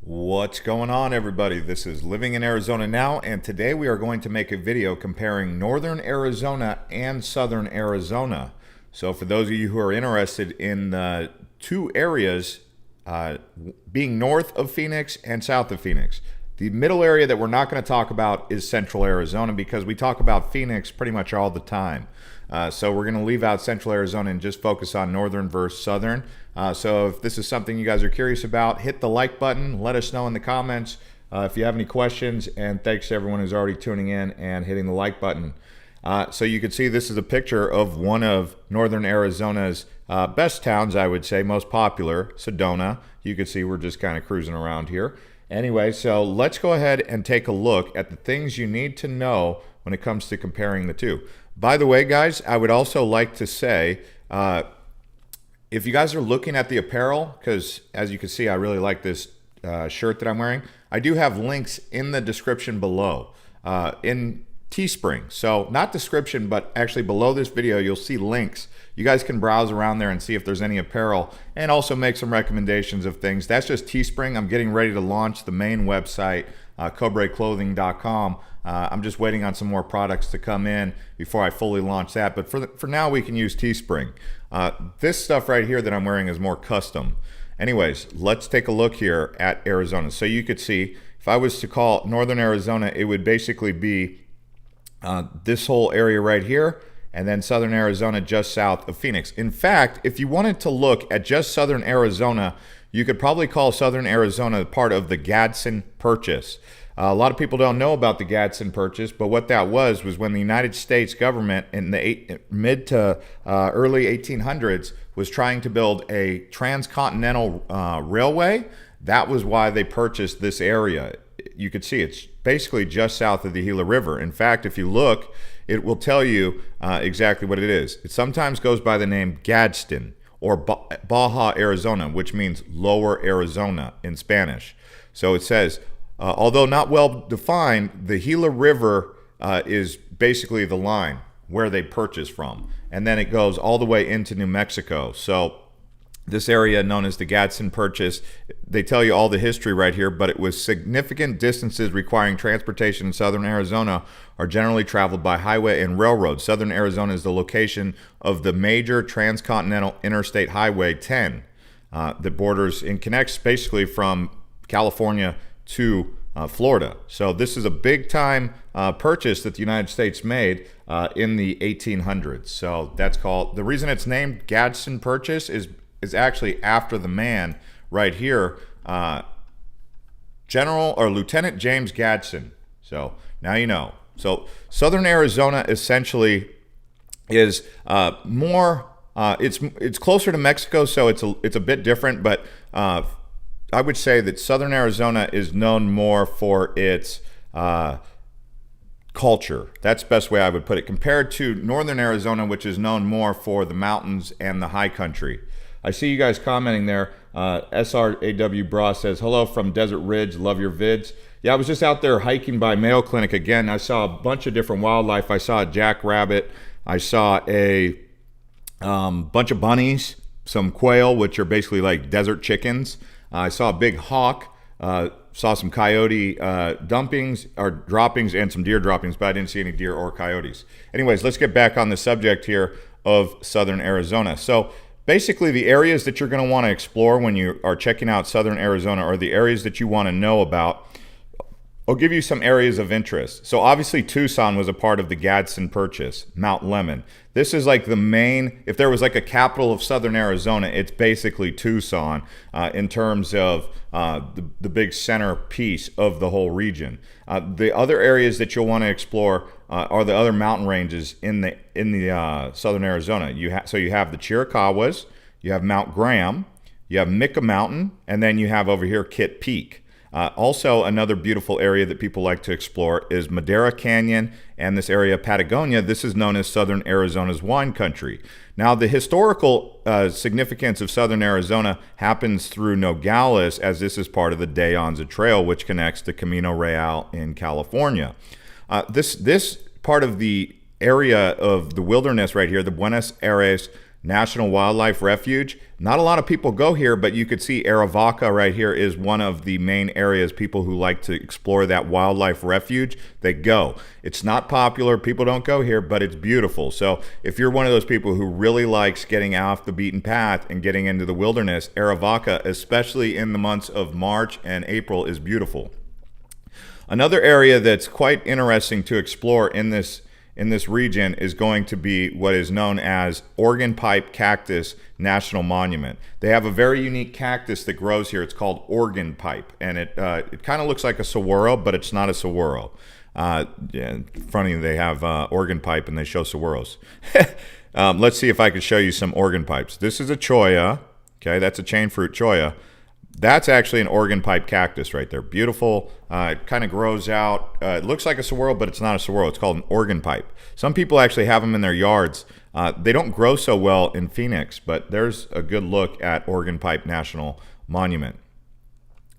What's going on, everybody? This is Living in Arizona Now, and today we are going to make a video comparing northern Arizona and southern Arizona. So for those of you who are interested in the two areas being north of Phoenix and south of Phoenix, the middle area that we're not going to talk about is central Arizona because we talk about Phoenix pretty much all the time. So we're going to leave out central Arizona and just focus on northern versus southern. So if this is something you guys are curious about, hit the like button. Let us know in the comments if you have any questions. And thanks to everyone who's already tuning in and hitting the like button. So you can see this is a picture of one of northern Arizona's best towns, I would say, most popular, Sedona. You can see we're just kind of cruising around here. Anyway, so let's go ahead and take a look at the things you need to know when it comes to comparing the two. By the way, guys, I would also like to say, if you guys are looking at the apparel, because as you can see, I really like this shirt that I'm wearing, I do have links in the description below in Teespring. So not description, but actually below this video, you'll see links. You guys can browse around there and see if there's any apparel and also make some recommendations of things. That's just Teespring. I'm getting ready to launch the main website, cobraclothing.com. I'm just waiting on some more products to come in before I fully launch that. But for now, we can use Teespring. This stuff right here that I'm wearing is more custom. Anyways, let's take a look here at Arizona. So you could see, if I was to call northern Arizona, it would basically be this whole area right here, and then southern Arizona just south of Phoenix. In fact, if you wanted to look at just southern Arizona, you could probably call southern Arizona part of the Gadsden Purchase. A lot of people don't know about the Gadsden Purchase, but what that was when the United States government in the mid to early 1800s was trying to build a transcontinental railway. That was why they purchased this area. You could see it's basically just south of the Gila River. In fact, if you look, it will tell you exactly what it is. It sometimes goes by the name Gadsden or Baja Arizona, which means lower Arizona in Spanish. So it says, although not well defined, the Gila River is basically the line where they purchase from. And then it goes all the way into New Mexico. So this area known as the Gadsden Purchase, they tell you all the history right here, but it was significant distances requiring transportation in southern Arizona are generally traveled by highway and railroad. Southern Arizona is the location of the major transcontinental Interstate Highway 10 that borders and connects basically from California to Florida. So this is a big time purchase that the United States made in the 1800s. So that's called, the reason it's named Gadsden Purchase is actually after the man right here, General or Lieutenant James Gadsden. So now you know. So southern Arizona essentially is more, it's closer to Mexico, so it's a bit different, but I would say that southern Arizona is known more for its culture. That's the best way I would put it, compared to northern Arizona, which is known more for the mountains and the high country. I see you guys commenting there. SRAW Bra says, hello from Desert Ridge, love your vids. Yeah, I was just out there hiking by Mayo Clinic again. I saw a bunch of different wildlife. I saw a jackrabbit. I saw a bunch of bunnies, some quail, which are basically like desert chickens. I saw a big hawk, saw some coyote droppings and some deer droppings, but I didn't see any deer or coyotes. Anyways, let's get back on the subject here of southern Arizona. So basically, the areas that you're going to want to explore when you are checking out southern Arizona are the areas that you want to know about. I'll give you some areas of interest. So obviously Tucson was a part of the Gadsden Purchase, Mount Lemmon. This is like the main, if there was like a capital of southern Arizona, it's basically Tucson in terms of the big center piece of the whole region. The other areas that you'll want to explore are the other mountain ranges in the southern Arizona. So you have the Chiricahuas, you have Mount Graham, you have Mica Mountain, and then you have over here Kit Peak. Also, another beautiful area that people like to explore is Madera Canyon and this area of Patagonia. This is known as southern Arizona's wine country. Now, the historical significance of southern Arizona happens through Nogales, as this is part of the De Anza Trail, which connects to Camino Real in California. This part of the area of the wilderness right here, the Buenos Aires National Wildlife Refuge. Not a lot of people go here, but you could see Arivaca right here is one of the main areas people who like to explore that wildlife refuge, they go. It's not popular, people don't go here, but it's beautiful. So if you're one of those people who really likes getting off the beaten path and getting into the wilderness, Arivaca, especially in the months of March and April, is beautiful. Another area that's quite interesting to explore in this region is going to be what is known as Organ Pipe Cactus National Monument. They have a very unique cactus that grows here. It's called Organ Pipe, and it kind of looks like a saguaro, but it's not a saguaro. Yeah, funny they have Organ Pipe and they show saguaros. Let's see if I can show you some organ pipes. This is a cholla. Okay, that's a chain fruit cholla. That's actually an organ pipe cactus right there. Beautiful. It kind of grows out. It looks like a saguaro, but it's not a saguaro. It's called an organ pipe. Some people actually have them in their yards. They don't grow so well in Phoenix, but there's a good look at Organ Pipe National Monument.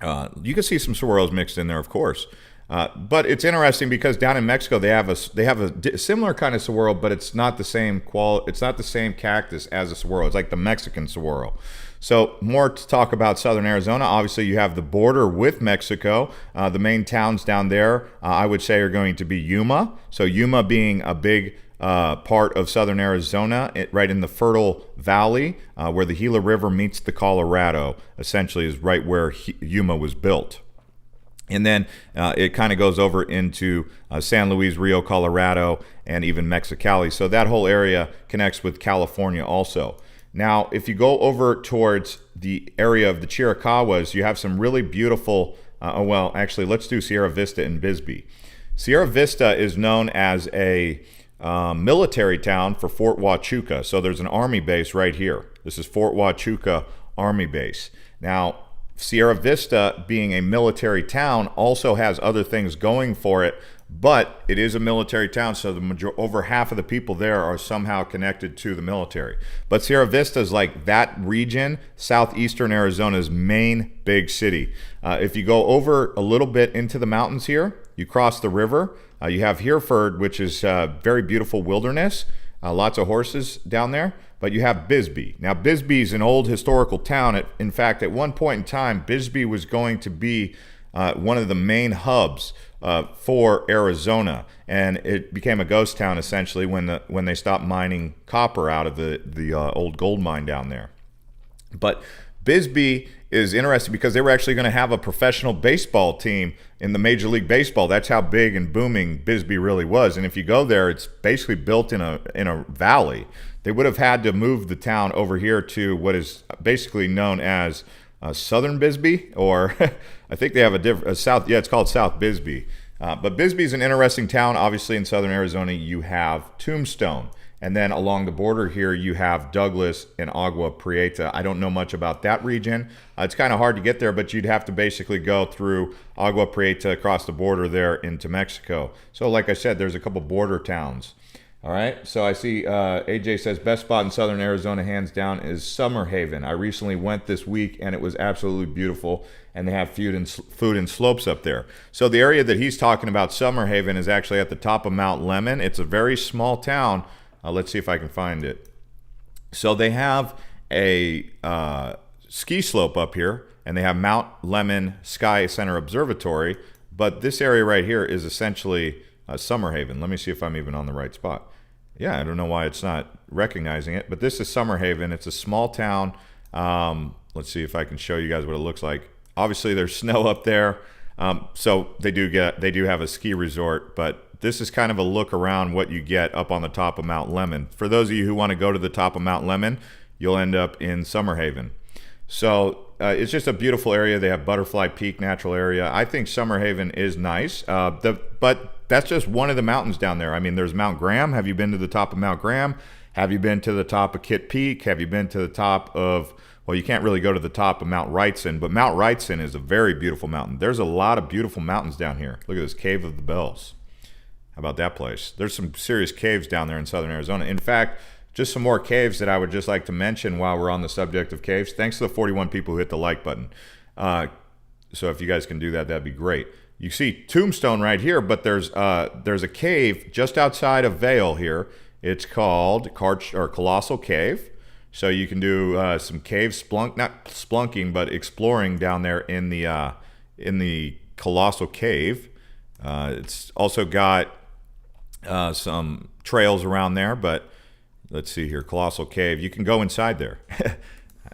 You can see some saguaros mixed in there, of course. But it's interesting because down in Mexico they have a similar kind of saguaro, but it's not the same It's not the same cactus as a saguaro. It's like the Mexican saguaro. So more to talk about southern Arizona. Obviously, you have the border with Mexico. The main towns down there, I would say, are going to be Yuma. So Yuma being a big part of southern Arizona, right in the Fertile Valley, where the Gila River meets the Colorado, essentially is right where Yuma was built. And then it kind of goes over into San Luis, Rio, Colorado, and even Mexicali. So that whole area connects with California also. Now, if you go over towards the area of the Chiricahuas, you have some really beautiful, well, actually, let's do Sierra Vista and Bisbee. Sierra Vista is known as a military town for Fort Huachuca. So there's an army base right here. This is Fort Huachuca Army Base. Now, Sierra Vista, being a military town, also has other things going for it, but it is a military town, so over half of the people there are somehow connected to the military. But Sierra Vista is like that region, southeastern Arizona's main big city. If you go over a little bit into the mountains here, you cross the river, you have Hereford, which is very beautiful wilderness, lots of horses down there. But you have Bisbee. Now, Bisbee is an old historical town. In fact, at one point in time, Bisbee was going to be one of the main hubs for Arizona, and it became a ghost town essentially when they stopped mining copper out of the old gold mine down there. But Bisbee is interesting because they were actually going to have a professional baseball team in the Major League Baseball. That's how big and booming Bisbee really was. And if you go there, it's basically built in a valley. They would have had to move the town over here to what is basically known as Southern Bisbee, or I think they have a South. Yeah, it's called South Bisbee. But Bisbee is an interesting town. Obviously, in southern Arizona, you have Tombstone. And then along the border here, you have Douglas and Agua Prieta. I don't know much about that region. It's kind of hard to get there, but you'd have to basically go through Agua Prieta across the border there into Mexico. So like I said, there's a couple border towns. All right, so I see AJ says, best spot in southern Arizona, hands down, is Summerhaven. I recently went this week, and it was absolutely beautiful, and they have food and slopes up there. So the area that he's talking about, Summerhaven, is actually at the top of Mount Lemmon. It's a very small town. Let's see if I can find it. So they have a ski slope up here, and they have Mount Lemmon Sky Center Observatory, but this area right here is essentially Summerhaven. Let me see if I'm even on the right spot. Yeah, I don't know why it's not recognizing it, but this is Summerhaven. It's a small town. Let's see if I can show you guys what it looks like. Obviously, there's snow up there, so they do have a ski resort, but this is kind of a look around what you get up on the top of Mount Lemmon. For those of you who want to go to the top of Mount Lemmon, you'll end up in Summerhaven. So it's just a beautiful area. They have Butterfly Peak Natural Area. I think Summerhaven is nice, but that's just one of the mountains down there. I mean, there's Mount Graham. Have you been to the top of Mount Graham? Have you been to the top of Kit Peak? Have you been to the top of, well, you can't really go to the top of Mount Wrightson, but Mount Wrightson is a very beautiful mountain. There's a lot of beautiful mountains down here. Look at this Cave of the Bells. How about that place? There's some serious caves down there in southern Arizona. In fact, just some more caves that I would just like to mention while we're on the subject of caves. Thanks to the 41 people who hit the like button. So if you guys can do that, that'd be great. You see Tombstone right here, but there's a cave just outside of Vail here. It's called Colossal Cave. So you can do some cave not splunking, but exploring down there in the colossal cave. It's also got some trails around there, but let's see here, colossal cave. You can go inside there.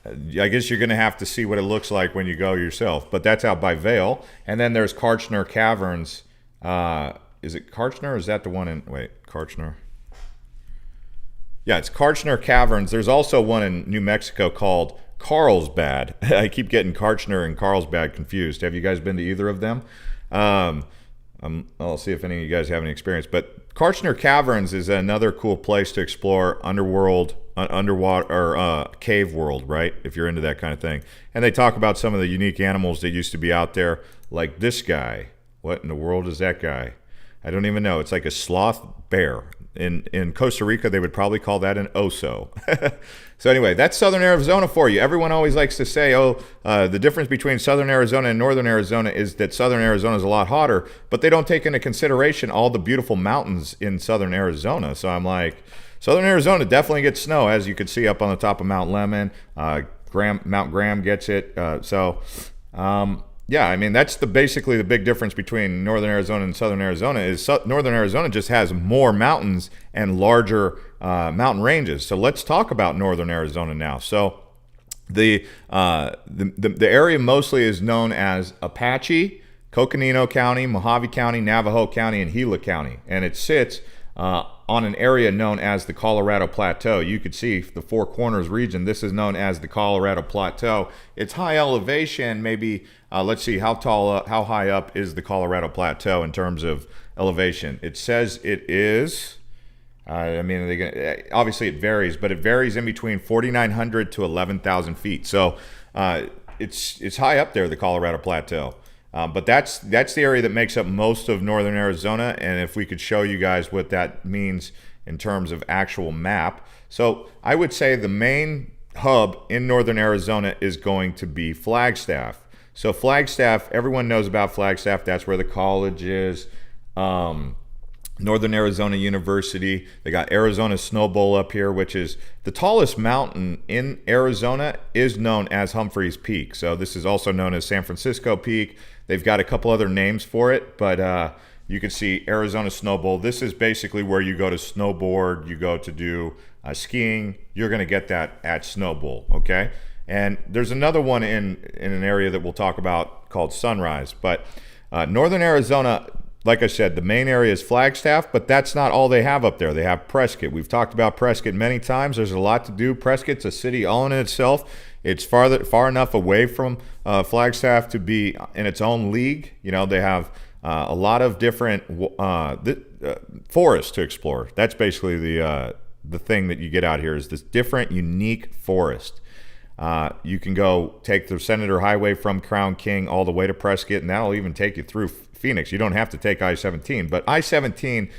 I guess you're going to have to see what it looks like when you go yourself, but that's out by Vail. And then there's Karchner Caverns. Is it Karchner or is that the one in, wait, Karchner? Yeah, it's Karchner Caverns. There's also one in New Mexico called Carlsbad. I keep getting Karchner and Carlsbad confused. Have you guys been to either of them? I'll see if any of you guys have any experience. But Karchner Caverns is another cool place to explore underwater or cave world, right? If you're into that kind of thing. And they talk about some of the unique animals that used to be out there, like this guy. What in the world is that guy? I don't even know. It's like a sloth bear. In Costa Rica, they would probably call that an oso. So anyway, that's Southern Arizona for you. Everyone always likes to say, the difference between Southern Arizona and Northern Arizona is that Southern Arizona is a lot hotter, but they don't take into consideration all the beautiful mountains in Southern Arizona. So I'm like, Southern Arizona definitely gets snow, as you can see up on the top of Mount Lemmon. Mount Graham gets it. Yeah, I mean, that's basically the big difference between Northern Arizona and Southern Arizona is Northern Arizona just has more mountains and larger mountain ranges. So let's talk about Northern Arizona now. So the area mostly is known as Apache, Coconino County, Mojave County, Navajo County, and Gila County. And it sits on an area known as the Colorado Plateau. You could see the Four Corners region. This is known as the Colorado Plateau. It's high elevation, maybe, let's see, how high up is the Colorado Plateau in terms of elevation? It says it is, I mean, obviously it varies, but it varies in between 4,900 to 11,000 feet. So it's high up there, the Colorado Plateau. But that's the area that makes up most of Northern Arizona, and if we could show you guys what that means in terms of actual map. So I would say the main hub in Northern Arizona is going to be Flagstaff. So Flagstaff, everyone knows about Flagstaff. That's where the college is. Northern Arizona University. They got Arizona Snowbowl up here, which is the tallest mountain in Arizona is known as Humphreys Peak. So this is also known as San Francisco Peak. They've got a couple other names for it, but you can see Arizona Snowbowl. This is basically where you go to snowboard, you go to do skiing. You're going to get that at Snowbowl, okay? And there's another one in an area that we'll talk about called Sunrise. But Northern Arizona, like I said, the main area is Flagstaff, but that's not all they have up there. They have Prescott. We've talked about Prescott many times. There's a lot to do. Prescott's a city all in itself. It's far enough away from Flagstaff to be in its own league. You know, they have a lot of different forests to explore. That's basically the thing that you get out here is this different, unique forest. You can go take the Senator Highway from Crown King all the way to Prescott, and that'll even take you through Phoenix. You don't have to take I-17, but I-17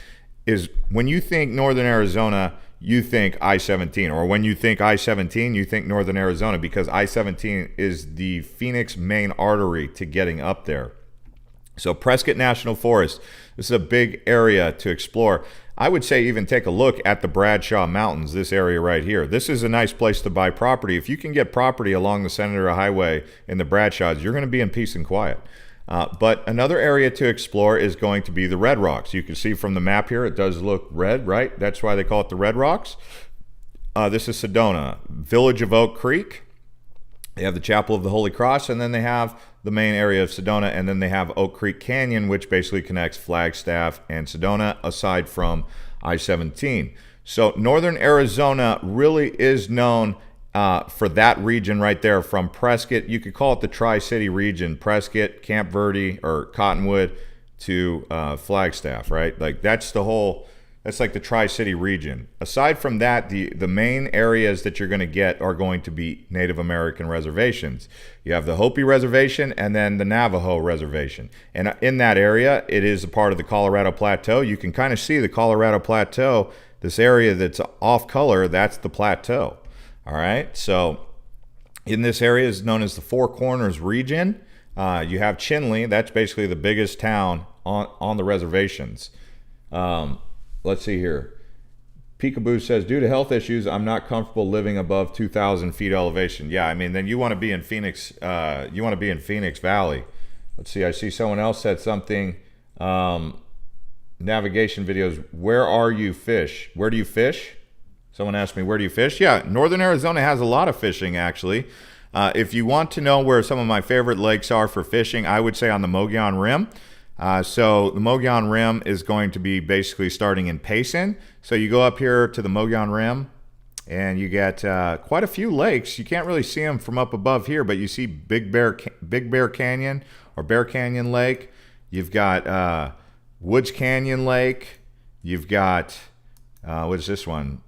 is, when you think Northern Arizona, you think I-17, or when you think I-17, you think Northern Arizona, because I-17 is the Phoenix main artery to getting up there. So Prescott National Forest, this is a big area to explore. I would say even take a look at the Bradshaw Mountains, this area right here. This is a nice place to buy property. If you can get property along the Senator Highway in the Bradshaws, you're going to be in peace and quiet. But another area to explore is going to be the Red Rocks. You can see from the map here, it does look red, right? That's why they call it the Red Rocks. This is Sedona, Village of Oak Creek. They have the Chapel of the Holy Cross, and then they have the main area of Sedona, and then they have Oak Creek Canyon, which basically connects Flagstaff and Sedona, aside from I-17. So Northern Arizona really is known for that region right there, from Prescott. You could call it the Tri-City region, Prescott, Camp Verde, or Cottonwood to Flagstaff, right? Like that's like the Tri-City region. Aside from that, the main areas that you're going to get are going to be Native American reservations. You have the Hopi Reservation and then the Navajo Reservation. And in that area, it is a part of the Colorado Plateau. You can kind of see the Colorado Plateau, this area that's off color, that's the plateau. All right, so in this area is known as the Four Corners region. You have Chinle, that's basically the biggest town on the reservations. Let's see here. Peekaboo says, due to health issues, I'm not comfortable living above 2,000 feet elevation. Yeah, I mean, then you want to be in Phoenix. You want to be in Phoenix Valley. Let's see. I see someone else said something. Navigation videos. Where are you fish? Where do you fish? Someone asked me, where do you fish? Yeah, northern Arizona has a lot of fishing, actually. If you want to know where some of my favorite lakes are for fishing, I would say on the Mogollon Rim. So the Mogollon Rim is going to be basically starting in Payson. So you go up here to the Mogollon Rim, and you get quite a few lakes. You can't really see them from up above here, but you see Big Bear Canyon or Bear Canyon Lake. You've got Woods Canyon Lake. You've got, what is this one?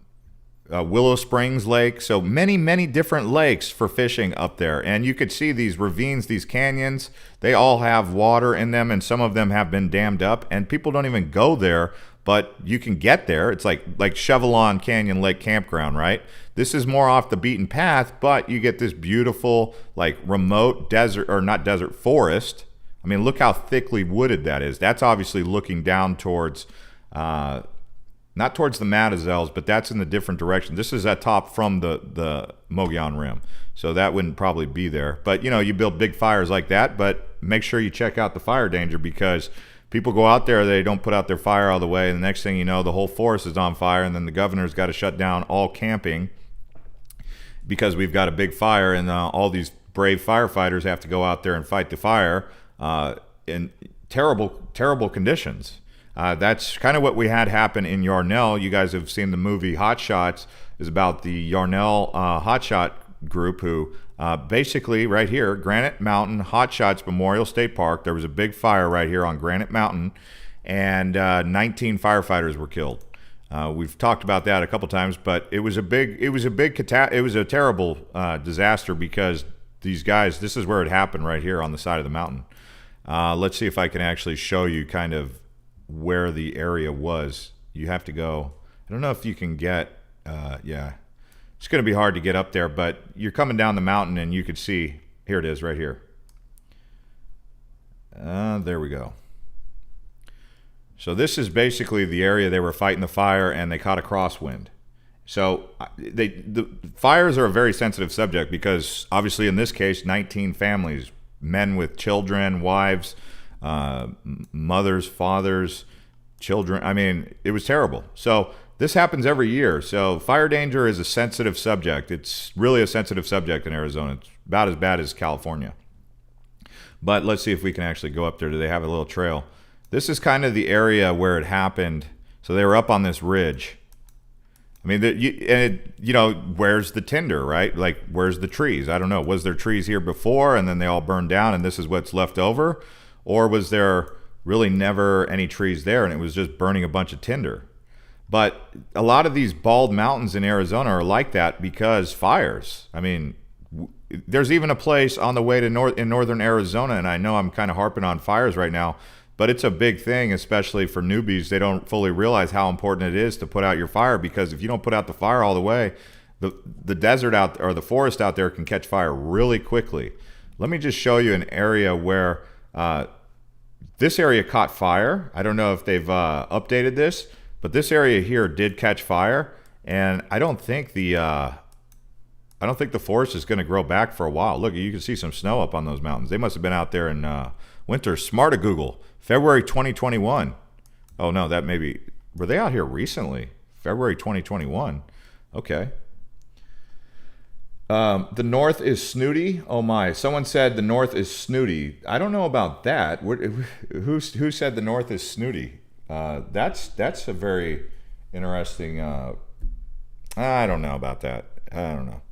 Willow Springs Lake. So many different lakes for fishing up there. And you could see these ravines, these canyons, they all have water in them, and some of them have been dammed up, and people don't even go there, but you can get there. It's like Chevelon Canyon Lake Campground, right? This is more off the beaten path, but you get this beautiful, like, remote desert, or not desert, forest. I mean, look how thickly wooded that is. That's obviously looking down towards not towards the Matazels, but that's in the different direction. This is at top from the Mogollon Rim, so that wouldn't probably be there. But, you know, you build big fires like that, but make sure you check out the fire danger, because people go out there, they don't put out their fire all the way, and the next thing you know, the whole forest is on fire, and then the governor's got to shut down all camping because we've got a big fire, and all these brave firefighters have to go out there and fight the fire in terrible conditions. That's kind of what we had happen in Yarnell. You guys have seen the movie Hot Shots. Is about the Yarnell Hot Shot group who basically right here, Granite Mountain Hot Shots Memorial State Park. There was a big fire right here on Granite Mountain, and 19 firefighters were killed. We've talked about that a couple times, but it was a terrible disaster, because these guys, this is where it happened, right here on the side of the mountain. Let's see if I can actually show you kind of where the area was. You have to go, I don't know if you can get, yeah, it's going to be hard to get up there, but you're coming down the mountain and you could see, here it is right here. There we go. So this is basically the area they were fighting the fire, and they caught a crosswind. So the fires are a very sensitive subject, because obviously in this case, 19 families, men with children, wives, mothers, fathers, children. I mean, it was terrible. So this happens every year. So fire danger is a sensitive subject. It's really a sensitive subject in Arizona. It's about as bad as California. But let's see if we can actually go up there. Do they have a little trail? This is kind of the area where it happened. So they were up on this ridge. I mean, you know, where's the tinder, right? Like, where's the trees? I don't know. Was there trees here before and then they all burned down and this is what's left over? Or was there really never any trees there and it was just burning a bunch of tinder? But a lot of these bald mountains in Arizona are like that because fires. I mean, there's even a place on the way to in northern Arizona, and I know I'm kind of harping on fires right now, but it's a big thing, especially for newbies. They don't fully realize how important it is to put out your fire, because if you don't put out the fire all the way, the desert out, or the forest out there, can catch fire really quickly. Let me just show you an area where this area caught fire. I don't know if they've updated this, but this area here did catch fire, and I don't think the forest is going to grow back for a while. Look, you can see some snow up on those mountains. They must have been out there in winter. Smart to Google. February 2021. Oh no, that maybe, were they out here recently? February 2021. Okay. The north is snooty. Oh my, someone said the north is snooty. I don't know about that. Who said the north is snooty? That's a very interesting, I don't know about that. I don't know.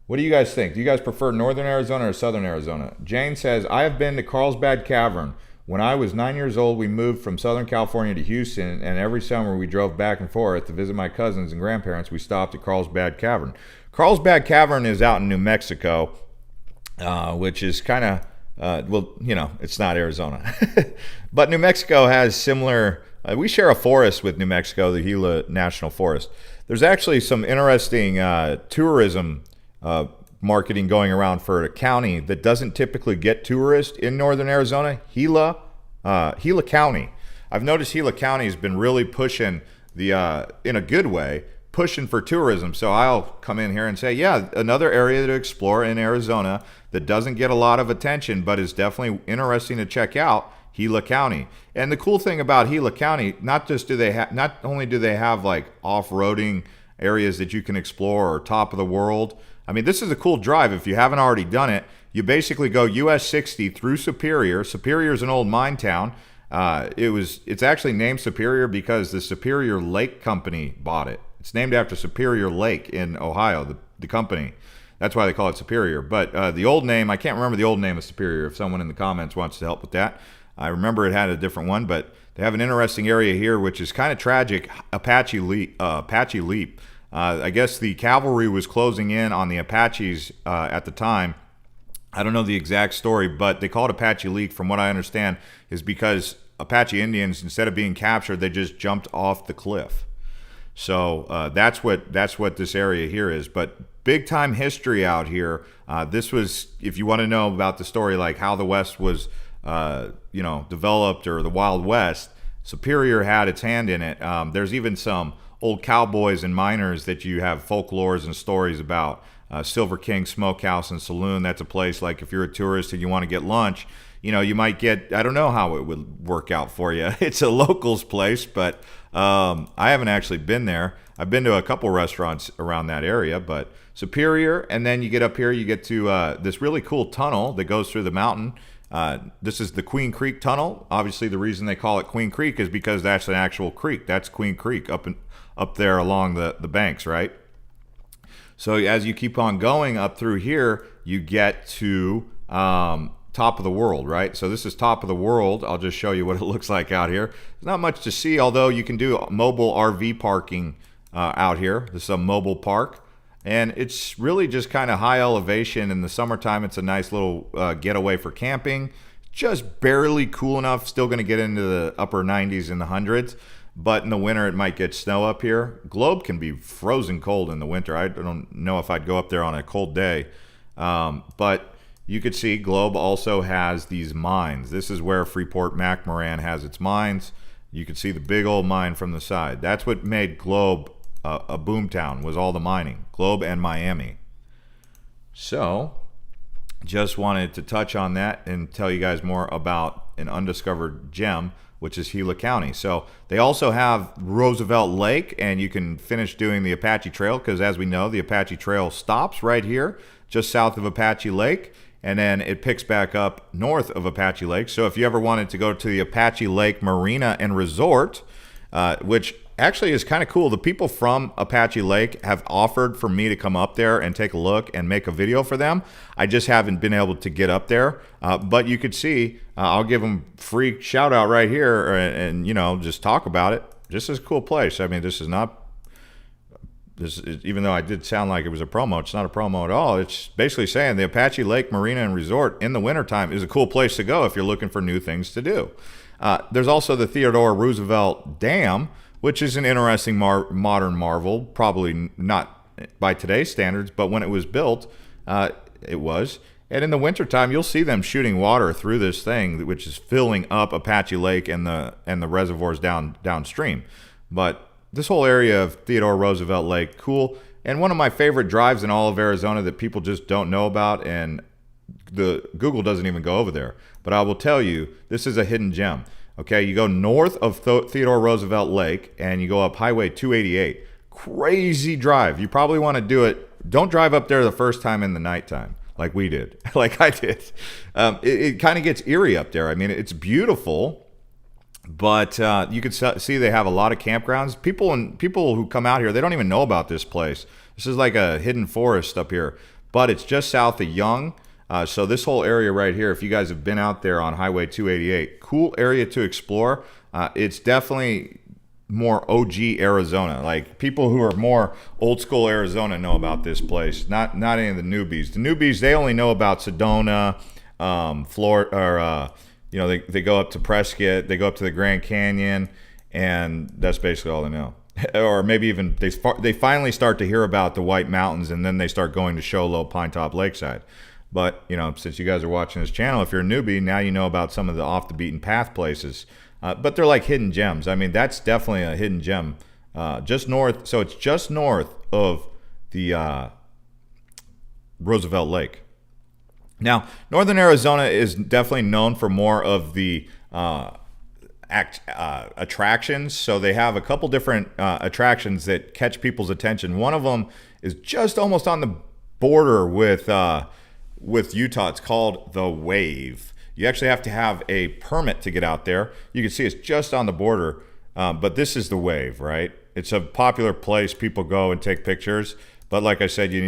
What do you guys think? Do you guys prefer northern Arizona or southern Arizona? Jane says, I have been to Carlsbad Cavern. When I was 9 years old, we moved from Southern California to Houston, and every summer we drove back and forth to visit my cousins and grandparents. We stopped at Carlsbad Cavern. Carlsbad Cavern is out in New Mexico, which is kind of, well, you know, it's not Arizona. But New Mexico has similar, we share a forest with New Mexico, the Gila National Forest. There's actually some interesting tourism marketing going around for a county that doesn't typically get tourists in northern Arizona, Gila County. I've noticed Gila County has been really pushing in a good way, pushing for tourism. So I'll come in here and say, yeah, another area to explore in Arizona that doesn't get a lot of attention, but is definitely interesting to check out, Gila County. And the cool thing about Gila County, not only do they have like off-roading areas that you can explore or top of the world. I mean, this is a cool drive. If you haven't already done it, you basically go US 60 through Superior. Superior is an old mine town. It's actually named Superior because the Superior Lake Company bought it. It's named after Superior Lake in Ohio, the company. That's why they call it Superior. But the old name, I can't remember the old name of Superior. If someone in the comments wants to help with that. I remember it had a different one, but they have an interesting area here, which is kind of tragic, Apache Leap. I guess the cavalry was closing in on the Apaches at the time. I don't know the exact story, but they call it Apache Leap, from what I understand, is because Apache Indians, instead of being captured, they just jumped off the cliff. So that's what this area here is. But big time history out here. This was, if you want to know about the story, like how the West was, developed, or the Wild West, Superior had its hand in it. There's even some old cowboys and miners that you have folklores and stories about. Silver King Smokehouse and Saloon. That's a place, like if you're a tourist and you want to get lunch, you might get, I don't know how it would work out for you. It's a locals place, but I haven't actually been there. I've been to a couple restaurants around that area, but Superior, and then you get up here, you get to this really cool tunnel that goes through the mountain. This is the Queen Creek Tunnel. Obviously, the reason they call it Queen Creek is because that's an actual creek. That's Queen Creek up there along the banks, right? So as you keep on going up through here, you get to top of the world, right? So this is top of the world. I'll just show you what it looks like out here. There's not much to see, although you can do mobile RV parking out here. This is a mobile park, and it's really just kind of high elevation. In the summertime, it's a nice little getaway for camping. Just barely cool enough, still going to get into the upper 90s and the hundreds. But in the winter, it might get snow up here. Globe can be frozen cold in the winter. I don't know if I'd go up there on a cold day. But you could see Globe also has these mines. This is where Freeport-McMoRan has its mines. You can see the big old mine from the side. That's what made Globe a boom town, was all the mining. Globe and Miami. So, just wanted to touch on that and tell you guys more about an undiscovered gem, which is Gila County. So they also have Roosevelt Lake, and you can finish doing the Apache Trail, because as we know, the Apache Trail stops right here, just south of Apache Lake, and then it picks back up north of Apache Lake. So if you ever wanted to go to the Apache Lake Marina and Resort, which actually is kind of cool. The people from Apache Lake have offered for me to come up there and take a look and make a video for them. I just haven't been able to get up there. But you could see, I'll give them free shout out right here and just talk about it. This is a cool place. I mean, even though I did sound like it was a promo, it's not a promo at all. It's basically saying the Apache Lake Marina and Resort in the wintertime is a cool place to go if you're looking for new things to do. There's also the Theodore Roosevelt Dam, which is an interesting modern marvel, probably not by today's standards, but when it was built, it was. And in the wintertime, you'll see them shooting water through this thing, which is filling up Apache Lake and the reservoirs downstream. But this whole area of Theodore Roosevelt Lake, cool. And one of my favorite drives in all of Arizona that people just don't know about, and the Google doesn't even go over there. But I will tell you, this is a hidden gem. Okay, you go north of Theodore Roosevelt Lake and you go up Highway 288. Crazy drive. You probably want to do it. Don't drive up there the first time in the nighttime like we did, like I did. It kind of gets eerie up there. I mean, it's beautiful, but you can see they have a lot of campgrounds. People who come out here, they don't even know about this place. This is like a hidden forest up here, but it's just south of Young. So this whole area right here, if you guys have been out there on Highway 288, cool area to explore. It's definitely more OG Arizona. Like people who are more old school Arizona know about this place, not any of the newbies. The newbies, they only know about Sedona, Florida, or they go up to Prescott, they go up to the Grand Canyon, and that's basically all they know. Or maybe even they finally start to hear about the White Mountains, and then they start going to Show Low, Pine Top, Lakeside. But, since you guys are watching this channel, if you're a newbie, now you know about some of the off the beaten path places. But they're like hidden gems. I mean, that's definitely a hidden gem just north. So it's just north of the Roosevelt Lake. Now, northern Arizona is definitely known for more of the attractions. So they have a couple different attractions that catch people's attention. One of them is just almost on the border with Utah. It's called the Wave. You actually have to have a permit to get out there. You can see it's just on the border, but this is the Wave, right? It's a popular place. People go and take pictures, but like I said, you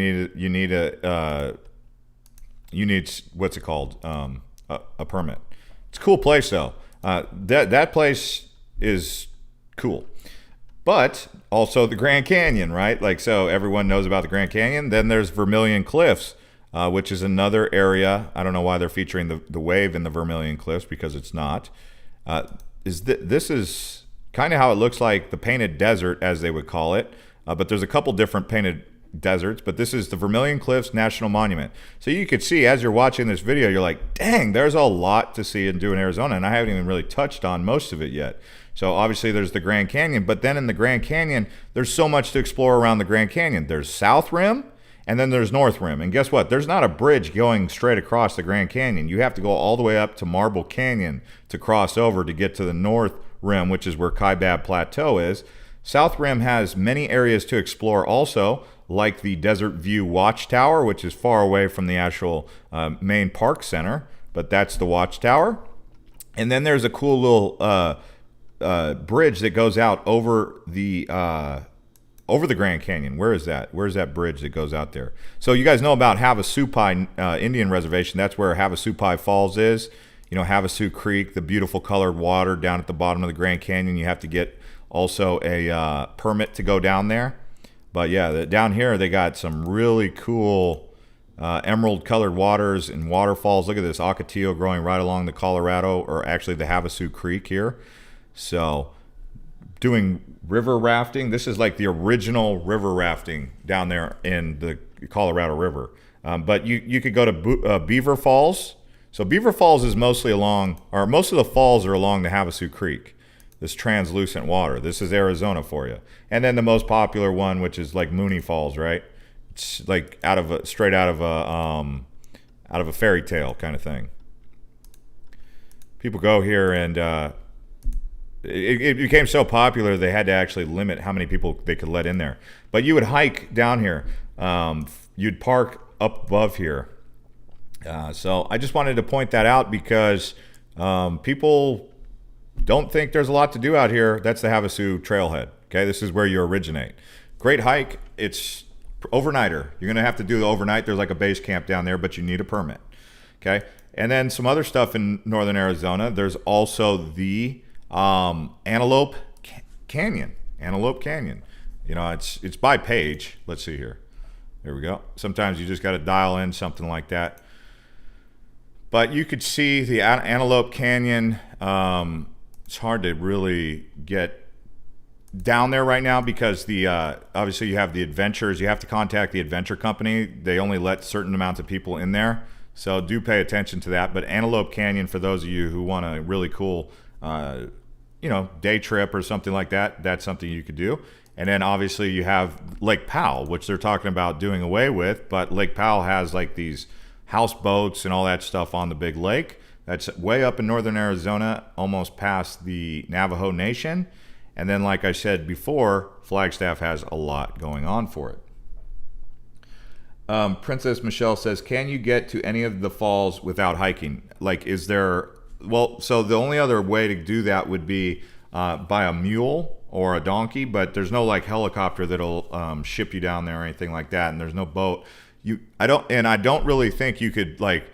need what's it called? A permit. It's a cool place though. That place is cool. But also the Grand Canyon, right? Like, so everyone knows about the Grand Canyon. Then there's Vermilion Cliffs, which is another area. I don't know why they're featuring the Wave in the Vermilion Cliffs, because it's not. This is kind of how it looks like, the painted desert, as they would call it. But there's a couple different painted deserts, but this is the Vermilion Cliffs National Monument. So you could see as you're watching this video, you're like, dang, there's a lot to see and do in Arizona, and I haven't even really touched on most of it yet. So obviously there's the Grand Canyon, but then in the Grand Canyon, there's so much to explore around the Grand Canyon. There's South Rim, and then there's North Rim. And guess what? There's not a bridge going straight across the Grand Canyon. You have to go all the way up to Marble Canyon to cross over to get to the North Rim, which is where Kaibab Plateau is. South Rim has many areas to explore also, like the Desert View Watchtower, which is far away from the actual main park center, but that's the watchtower. And then there's a cool little bridge that goes out over the Grand Canyon. Where is that? Where's that bridge that goes out there? So you guys know about Havasu Indian Reservation. That's where Havasu Falls is. You know, Havasu Creek, the beautiful colored water down at the bottom of the Grand Canyon. You have to get also a permit to go down there. But yeah, down here they got some really cool emerald colored waters and waterfalls. Look at this Ocotillo growing right along the Colorado, or actually the Havasu Creek here. So doing river rafting. This is like the original river rafting down there in the Colorado River. But you could go to Beaver Falls. So Beaver Falls is mostly along, or most of the falls are along the Havasu Creek. This translucent water. This is Arizona for you. And then the most popular one, which is like Mooney Falls, right? It's like straight out of a fairy tale kind of thing. People go here, and it became so popular they had to actually limit how many people they could let in there. But you would hike down here. You'd park up above here. So I just wanted to point that out because people don't think there's a lot to do out here. That's the Havasu Trailhead. Okay, this is where you originate. Great hike. It's overnighter. You're gonna have to do the overnight. There's like a base camp down there, but you need a permit. Okay, and then some other stuff in northern Arizona. There's also the Antelope Canyon. Antelope Canyon. You know, it's by page. Let's see here. There we go. Sometimes you just got to dial in something like that. But you could see the Antelope Canyon. It's hard to really get down there right now because the obviously you have the adventures. You have to contact the adventure company. They only let certain amounts of people in there, so do pay attention to that. But Antelope Canyon, for those of you who want a really cool day trip or something like that, that's something you could do. And then obviously you have Lake Powell, which they're talking about doing away with, but Lake Powell has like these houseboats and all that stuff on the big lake. That's way up in northern Arizona, almost past the Navajo Nation. And then, like I said before, Flagstaff has a lot going on for it. Princess Michelle says, can you get to any of the falls without hiking? Like, is there... Well, so the only other way to do that would be by a mule or a donkey, but there's no like helicopter that'll ship you down there or anything like that, and there's no boat. I don't really think you could like...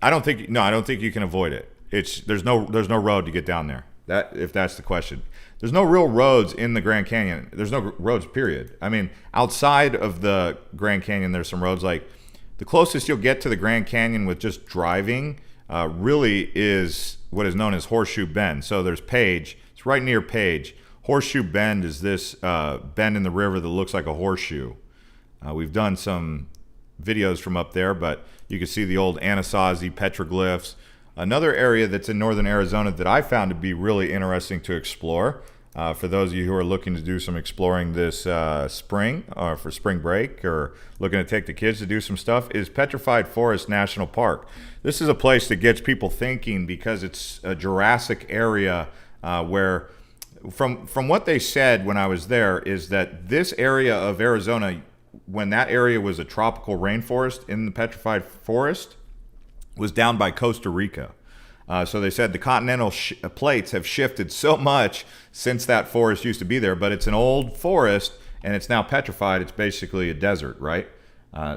I don't think you can avoid it. There's no road to get down there. If that's the question. There's no real roads in the Grand Canyon. There's no roads, period. I mean, outside of the Grand Canyon, there's some roads. Like the closest you'll get to the Grand Canyon with just driving really is what is known as Horseshoe Bend. So there's Page. It's right near Page. Horseshoe Bend is this bend in the river that looks like a horseshoe. We've done some videos from up there, but you can see the old Anasazi petroglyphs. Another area that's in northern Arizona that I found to be really interesting to explore For those of you who are looking to do some exploring this spring, or for spring break, or looking to take the kids to do some stuff, is Petrified Forest National Park. This is a place that gets people thinking because it's a Jurassic area where, from what they said when I was there, is that this area of Arizona, when that area was a tropical rainforest in the Petrified Forest, was down by Costa Rica. So they said the continental plates have shifted so much since that forest used to be there, but it's an old forest and it's now petrified. It's basically a desert, right?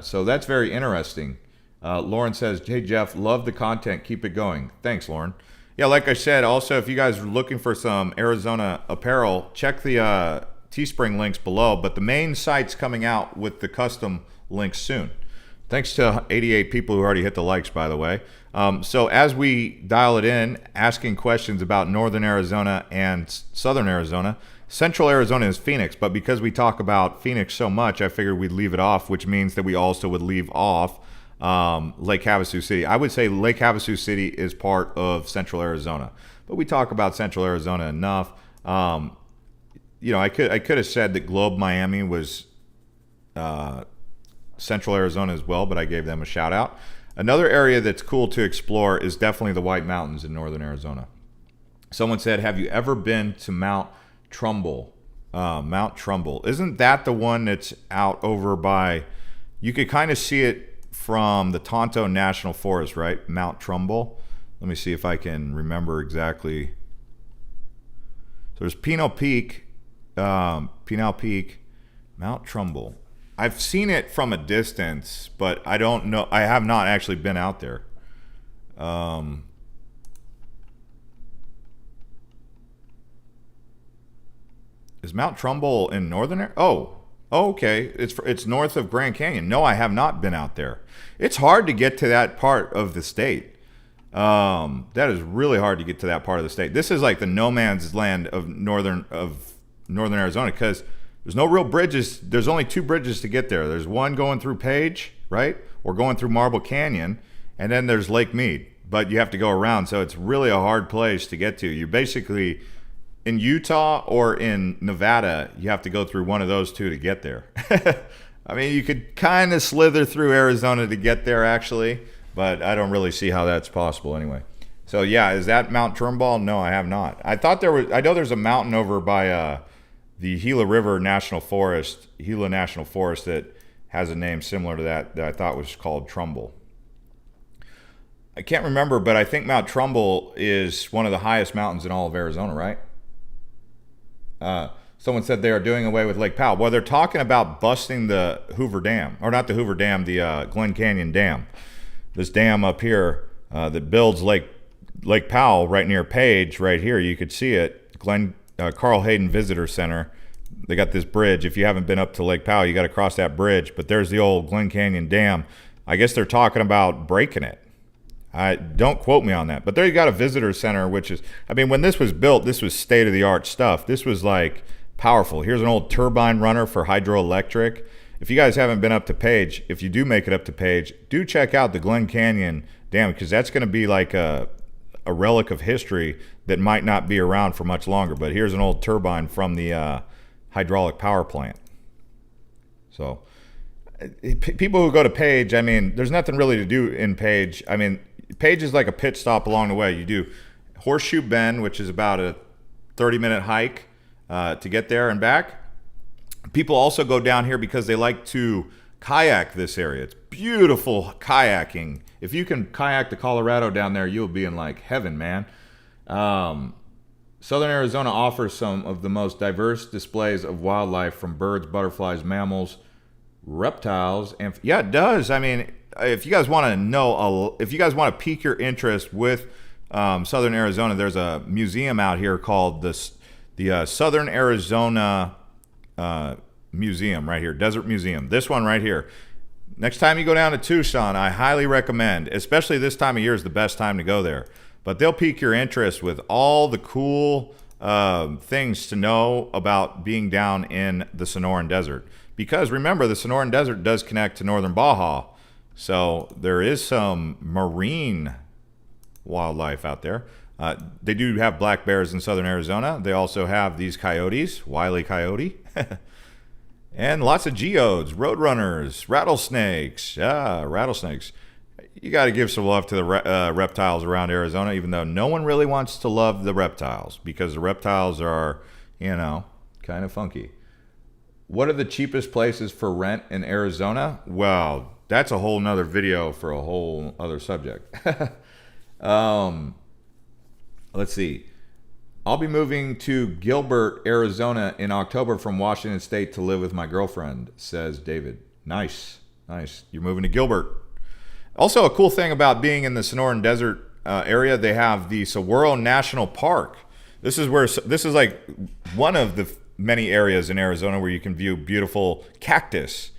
So that's very interesting. Lauren says, hey, Jeff, love the content. Keep it going. Thanks, Lauren. Yeah, like I said, also, if you guys are looking for some Arizona apparel, check the Teespring links below, but the main site's coming out with the custom links soon. Thanks to 88 people who already hit the likes, by the way. So as we dial it in, asking questions about northern Arizona and southern Arizona, central Arizona is Phoenix, but because we talk about Phoenix so much, I figured we'd leave it off, which means that we also would leave off Lake Havasu City. I would say Lake Havasu City is part of central Arizona, but we talk about central Arizona enough. You know, I could have said that Globe Miami was central Arizona as well, but I gave them a shout out. Another area that's cool to explore is definitely the White Mountains in northern Arizona. Someone said, have you ever been to Mount Trumbull? Mount Trumbull. Isn't that the one that's out over by, you could kind of see it from the Tonto National Forest, right? Mount Trumbull. Let me see if I can remember exactly. So there's Pinal Peak, Mount Trumbull. I've seen it from a distance, but I don't know. I have not actually been out there. Is Mount Trumbull in northern? Oh, okay. It's north of Grand Canyon. No, I have not been out there. It's hard to get to that part of the state. That is really hard to get to that part of the state. This is like the no man's land of northern Arizona, because there's no real bridges. There's only two bridges to get there. There's one going through Page, right? Or going through Marble Canyon, and then there's Lake Mead. But you have to go around, so it's really a hard place to get to. You're basically in Utah or in Nevada, you have to go through one of those two to get there. I mean, you could kind of slither through Arizona to get there, actually, but I don't really see how that's possible anyway. So yeah, is that Mount Trumbull? No, I have not. I thought there was. I know there's a mountain over by the Gila River National Forest, Gila National Forest, that has a name similar to that I thought was called Trumbull. I can't remember, but I think Mount Trumbull is one of the highest mountains in all of Arizona, right? Someone said they are doing away with Lake Powell. Well, they're talking about busting the Hoover Dam, or not the Hoover Dam, the Glen Canyon Dam. This dam up here that builds Lake Powell right near Page, right here. You could see it. Carl Hayden Visitor Center. They got this bridge. If you haven't been up to Lake Powell, you got to cross that bridge. But there's the old Glen Canyon Dam. I guess they're talking about breaking it. Don't quote me on that. But there you got a visitor center, which is, I mean, when this was built, this was state-of-the-art stuff. This was like powerful. Here's an old turbine runner for hydroelectric. If you guys haven't been up to Page, if you do make it up to Page, do check out the Glen Canyon Dam, because that's going to be like a relic of history that might not be around for much longer. But here's an old turbine from the hydraulic power plant. So people who go to Page, I mean, there's nothing really to do in Page. I mean, Page is like a pit stop along the way. You do Horseshoe Bend, which is about a 30-minute hike to get there and back. People also go down here because they like to kayak this area. It's beautiful kayaking. If you can kayak the Colorado down there, you'll be in like heaven, man. Southern Arizona offers some of the most diverse displays of wildlife, from birds, butterflies, mammals, reptiles, and yeah, it does. I mean, if you guys want to know, if you guys want to pique your interest with Southern Arizona, there's a museum out here called the Southern Arizona Museum right here, Desert Museum. This one right here. Next time you go down to Tucson, I highly recommend, especially this time of year is the best time to go there. But they'll pique your interest with all the cool things to know about being down in the Sonoran Desert. Because remember, the Sonoran Desert does connect to northern Baja. So there is some marine wildlife out there. They do have black bears in southern Arizona. They also have these coyotes, Wile E. Coyote, and lots of geodes, roadrunners, rattlesnakes. Yeah, rattlesnakes. You got to give some love to the reptiles around Arizona, even though no one really wants to love the reptiles because the reptiles are, you know, kind of funky. What are the cheapest places for rent in Arizona? Well, that's a whole nother video for a whole other subject. Let's see. I'll be moving to Gilbert, Arizona in October from Washington State to live with my girlfriend, says David. Nice. Nice. You're moving to Gilbert. Also, a cool thing about being in the Sonoran Desert area, they have the Saguaro National Park. This is like one of the many areas in Arizona where you can view beautiful cactus.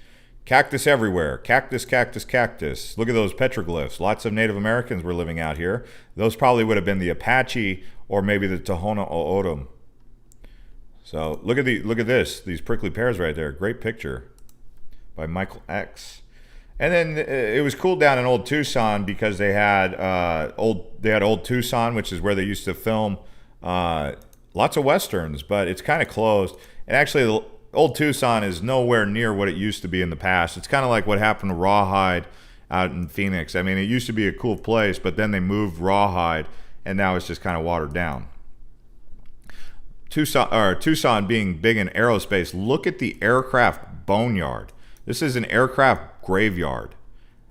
Cactus everywhere. Cactus, cactus, cactus. Look at those petroglyphs. Lots of Native Americans were living out here. Those probably would have been the Apache or maybe the Tohono O'odham. So look at this. These prickly pears right there. Great picture by Michael X. And then it was cool down in Old Tucson because they had Old Tucson, which is where they used to film lots of westerns, but it's kind of closed. And actually, Old Tucson is nowhere near what it used to be in the past. It's kind of like what happened to Rawhide out in Phoenix. I mean, it used to be a cool place, but then they moved Rawhide, and now it's just kind of watered down. Tucson being big in aerospace, look at the aircraft boneyard. This is an aircraft graveyard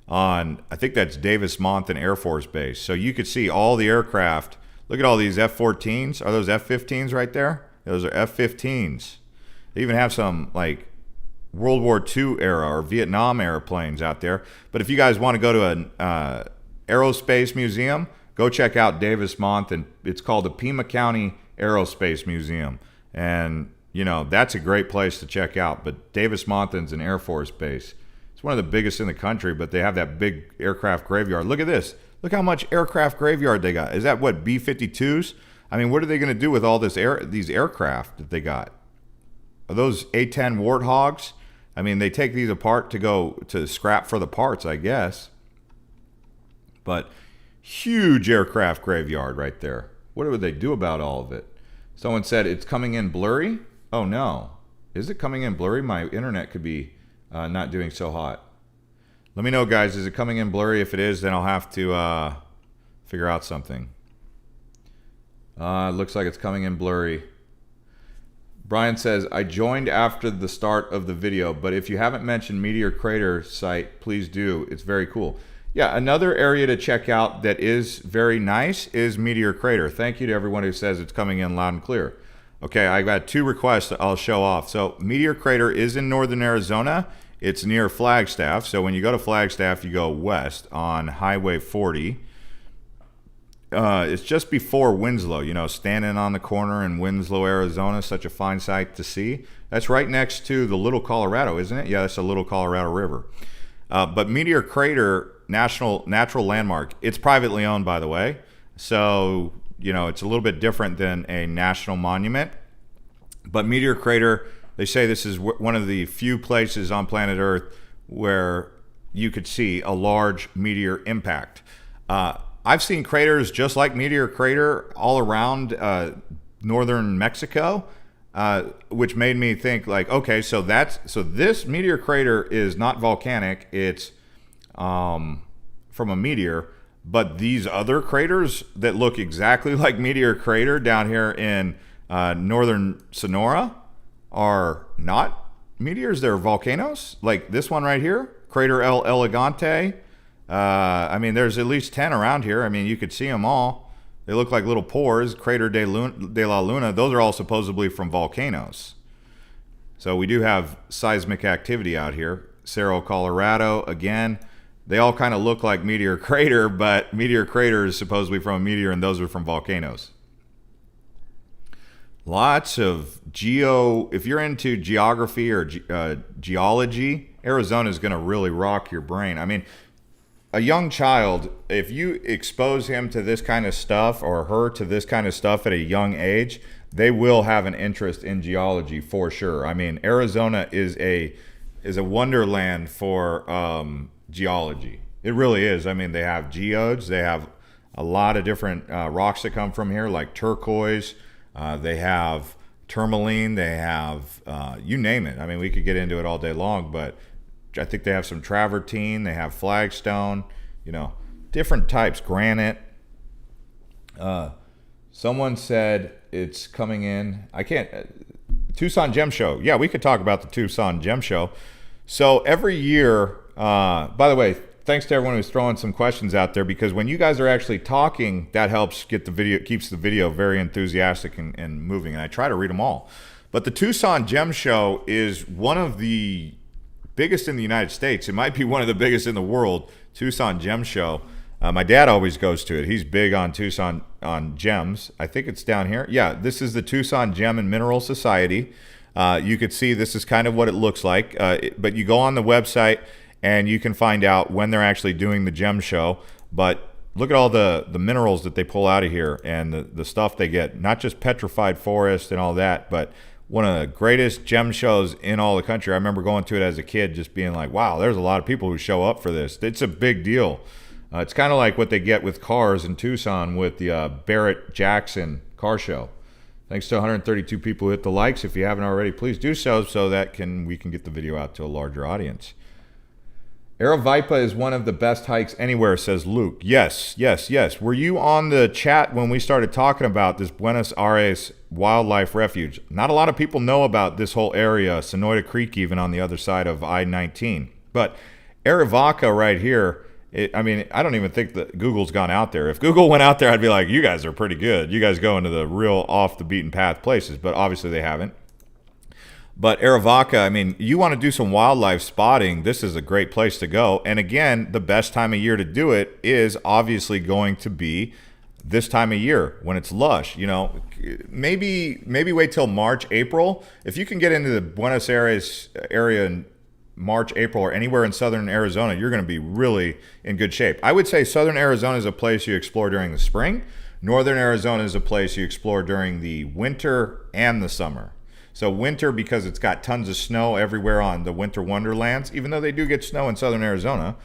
on, I think that's Davis-Monthan Air Force Base. So you could see all the aircraft. Look at all these F-14s. Are those F-15s right there? Those are F-15s. They even have some like World War II era or Vietnam era planes out there. But if you guys want to go to an aerospace museum, go check out Davis-Monthan. It's called the Pima County Aerospace Museum. And, you know, that's a great place to check out. But Davis-Monthan's an Air Force base. It's one of the biggest in the country, but they have that big aircraft graveyard. Look at this. Look how much aircraft graveyard they got. Is that what, B-52s? I mean, what are they going to do with all these aircraft that they got? Are those A-10 Warthogs? I mean, they take these apart to go to scrap for the parts, I guess. But huge aircraft graveyard right there. What would they do about all of it? Someone said it's coming in blurry. Oh, no. Is it coming in blurry? My internet could be not doing so hot. Let me know, guys. Is it coming in blurry? If it is, then I'll have to figure out something. It looks like it's coming in blurry. Brian says, I joined after the start of the video, but if you haven't mentioned Meteor Crater site, please do. It's very cool. Yeah, another area to check out that is very nice is Meteor Crater. Thank you to everyone who says it's coming in loud and clear. Okay, I got 2 requests I'll show off. So Meteor Crater is in northern Arizona. It's near Flagstaff. So when you go to Flagstaff, you go west on Highway 40. It's just before Winslow, you know, standing on the corner in Winslow, Arizona. Such a fine sight to see. That's right next to the Little Colorado, isn't it? Yeah, that's the Little Colorado River. But Meteor Crater Natural Landmark, it's privately owned, by the way. So, you know, it's a little bit different than a national monument. But Meteor Crater, they say this is one of the few places on planet Earth where you could see a large meteor impact. I've seen craters just like Meteor Crater all around northern Mexico, which made me think like, okay, so this Meteor Crater is not volcanic. It's from a meteor, but these other craters that look exactly like Meteor Crater down here in northern Sonora are not meteors. They're volcanoes, like this one right here, Crater El Elegante. I mean, there's at least 10 around here. I mean, you could see them all. They look like little pores. Crater de la Luna, those are all supposedly from volcanoes. So we do have seismic activity out here. Cerro Colorado, again, they all kind of look like Meteor Crater, but Meteor Crater is supposedly from a meteor, and those are from volcanoes. Lots of if you're into geography or geology, Arizona is going to really rock your brain. I mean, a young child, if you expose him to this kind of stuff or her to this kind of stuff at a young age, they will have an interest in geology for sure. I mean, Arizona is a wonderland for geology. It really is. I mean, they have geodes, they have a lot of different rocks that come from here, like turquoise. They have tourmaline. They have, you name it. I mean, we could get into it all day long, but I think they have some travertine. They have flagstone, you know, different types, granite. Someone said it's coming in. I can't. Tucson Gem Show. Yeah, we could talk about the Tucson Gem Show. So every year, by the way, thanks to everyone who's throwing some questions out there, because when you guys are actually talking, that helps get the video, keeps the video very enthusiastic and moving. And I try to read them all. But the Tucson Gem Show is one of the biggest in the United States. It might be one of the biggest in the world, Tucson Gem Show. My dad always goes to it. He's big on Tucson, on gems. I think it's down here. Yeah, this is the Tucson Gem and Mineral Society. You could see this is kind of what it looks like. But you go on the website and you can find out when they're actually doing the gem show. But look at all the minerals that they pull out of here and the stuff they get. Not just petrified forest and all that, but one of the greatest gem shows in all the country. I remember going to it as a kid, just being like, wow, there's a lot of people who show up for this. It's a big deal. It's kind of like what they get with cars in Tucson with the Barrett-Jackson car show. Thanks to 132 people who hit the likes. If you haven't already, please do so that we can get the video out to a larger audience. Aravaipa is one of the best hikes anywhere, says Luke. Yes. Were you on the chat when we started talking about this Buenos Aires Wildlife Refuge? Not a lot of people know about this whole area, Sonoita Creek even on the other side of I-19. But Aravaipa right here, I mean, I don't even think that Google's gone out there. If Google went out there, I'd be like, you guys are pretty good. You guys go into the real off-the-beaten-path places, but obviously they haven't. But Aravaipa, I mean, you want to do some wildlife spotting, this is a great place to go. And again, the best time of year to do it is obviously going to be this time of year when it's lush. You know, maybe wait till March, April. If you can get into the Buenos Aires area in March, April, or anywhere in southern Arizona, you're going to be really in good shape. I would say southern Arizona is a place you explore during the spring. Northern Arizona is a place you explore during the winter and the summer. So winter, because it's got tons of snow everywhere on the winter wonderlands, even though they do get snow in southern Arizona.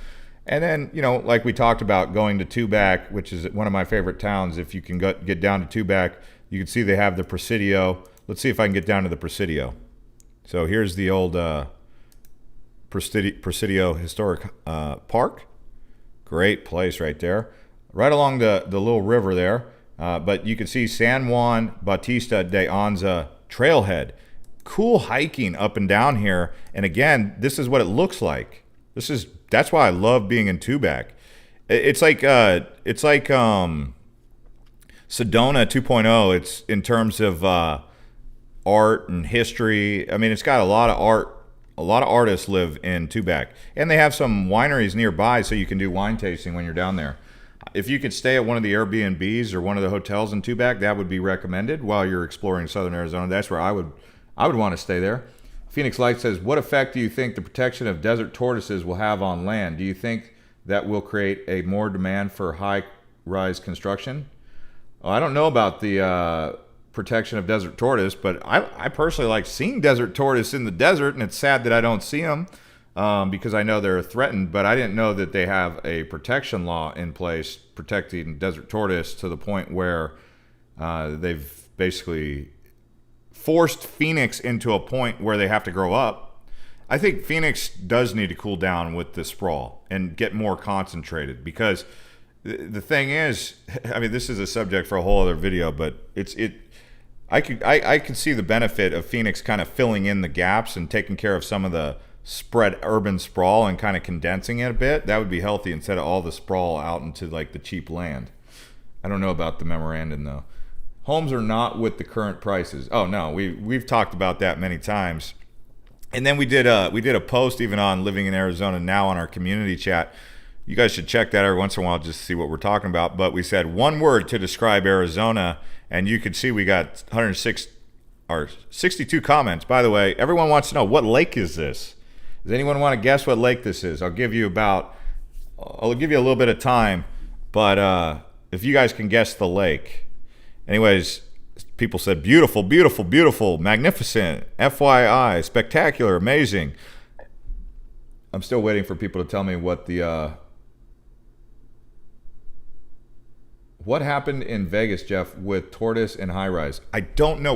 And then, you know, like we talked about, going to Tubac, which is one of my favorite towns. If you can get down to Tubac, you can see they have the Presidio. Let's see if I can get down to the Presidio. So here's the old Presidio Historic Park. Great place right there. Right along the little river there. But you can see San Juan Bautista de Anza trailhead. Cool hiking up and down here. And again, this is what it looks like. That's why I love being in Tubac. It's like Sedona 2.0. It's in terms of art and history. I mean, it's got a lot of art. A lot of artists live in Tubac, and they have some wineries nearby, so you can do wine tasting when you're down there. If you could stay at one of the Airbnbs or one of the hotels in Tubac, that would be recommended while you're exploring southern Arizona. That's where I would want to stay there. Phoenix Light says, what effect do you think the protection of desert tortoises will have on land? Do you think that will create a more demand for high-rise construction? Well, I don't know about the protection of desert tortoise, but I personally like seeing desert tortoise in the desert, and it's sad that I don't see them because I know they're threatened, but I didn't know that they have a protection law in place protecting desert tortoise to the point where they've basically forced Phoenix into a point where they have to grow up. I think Phoenix does need to cool down with the sprawl and get more concentrated, because the thing is, I mean, this is a subject for a whole other video, but I could see the benefit of Phoenix kind of filling in the gaps and taking care of some of the spread urban sprawl and kind of condensing it a bit. That would be healthy instead of all the sprawl out into like the cheap land. I don't know about the memorandum though. Homes are not with the current prices. Oh no, we've talked about that many times. And then we did a post even on Living in Arizona Now on our community chat. You guys should check that every once in a while just to see what we're talking about. But we said one word to describe Arizona, and you can see we got 62 comments. By the way, everyone wants to know, what lake is this? Does anyone want to guess what lake this is? I'll give you a little bit of time, but if you guys can guess the lake. Anyways, people said beautiful, beautiful, beautiful, magnificent, FYI, spectacular, amazing. I'm still waiting for people to tell me what the What happened in Vegas, Jeff, with Tortoise and High Rise? I don't know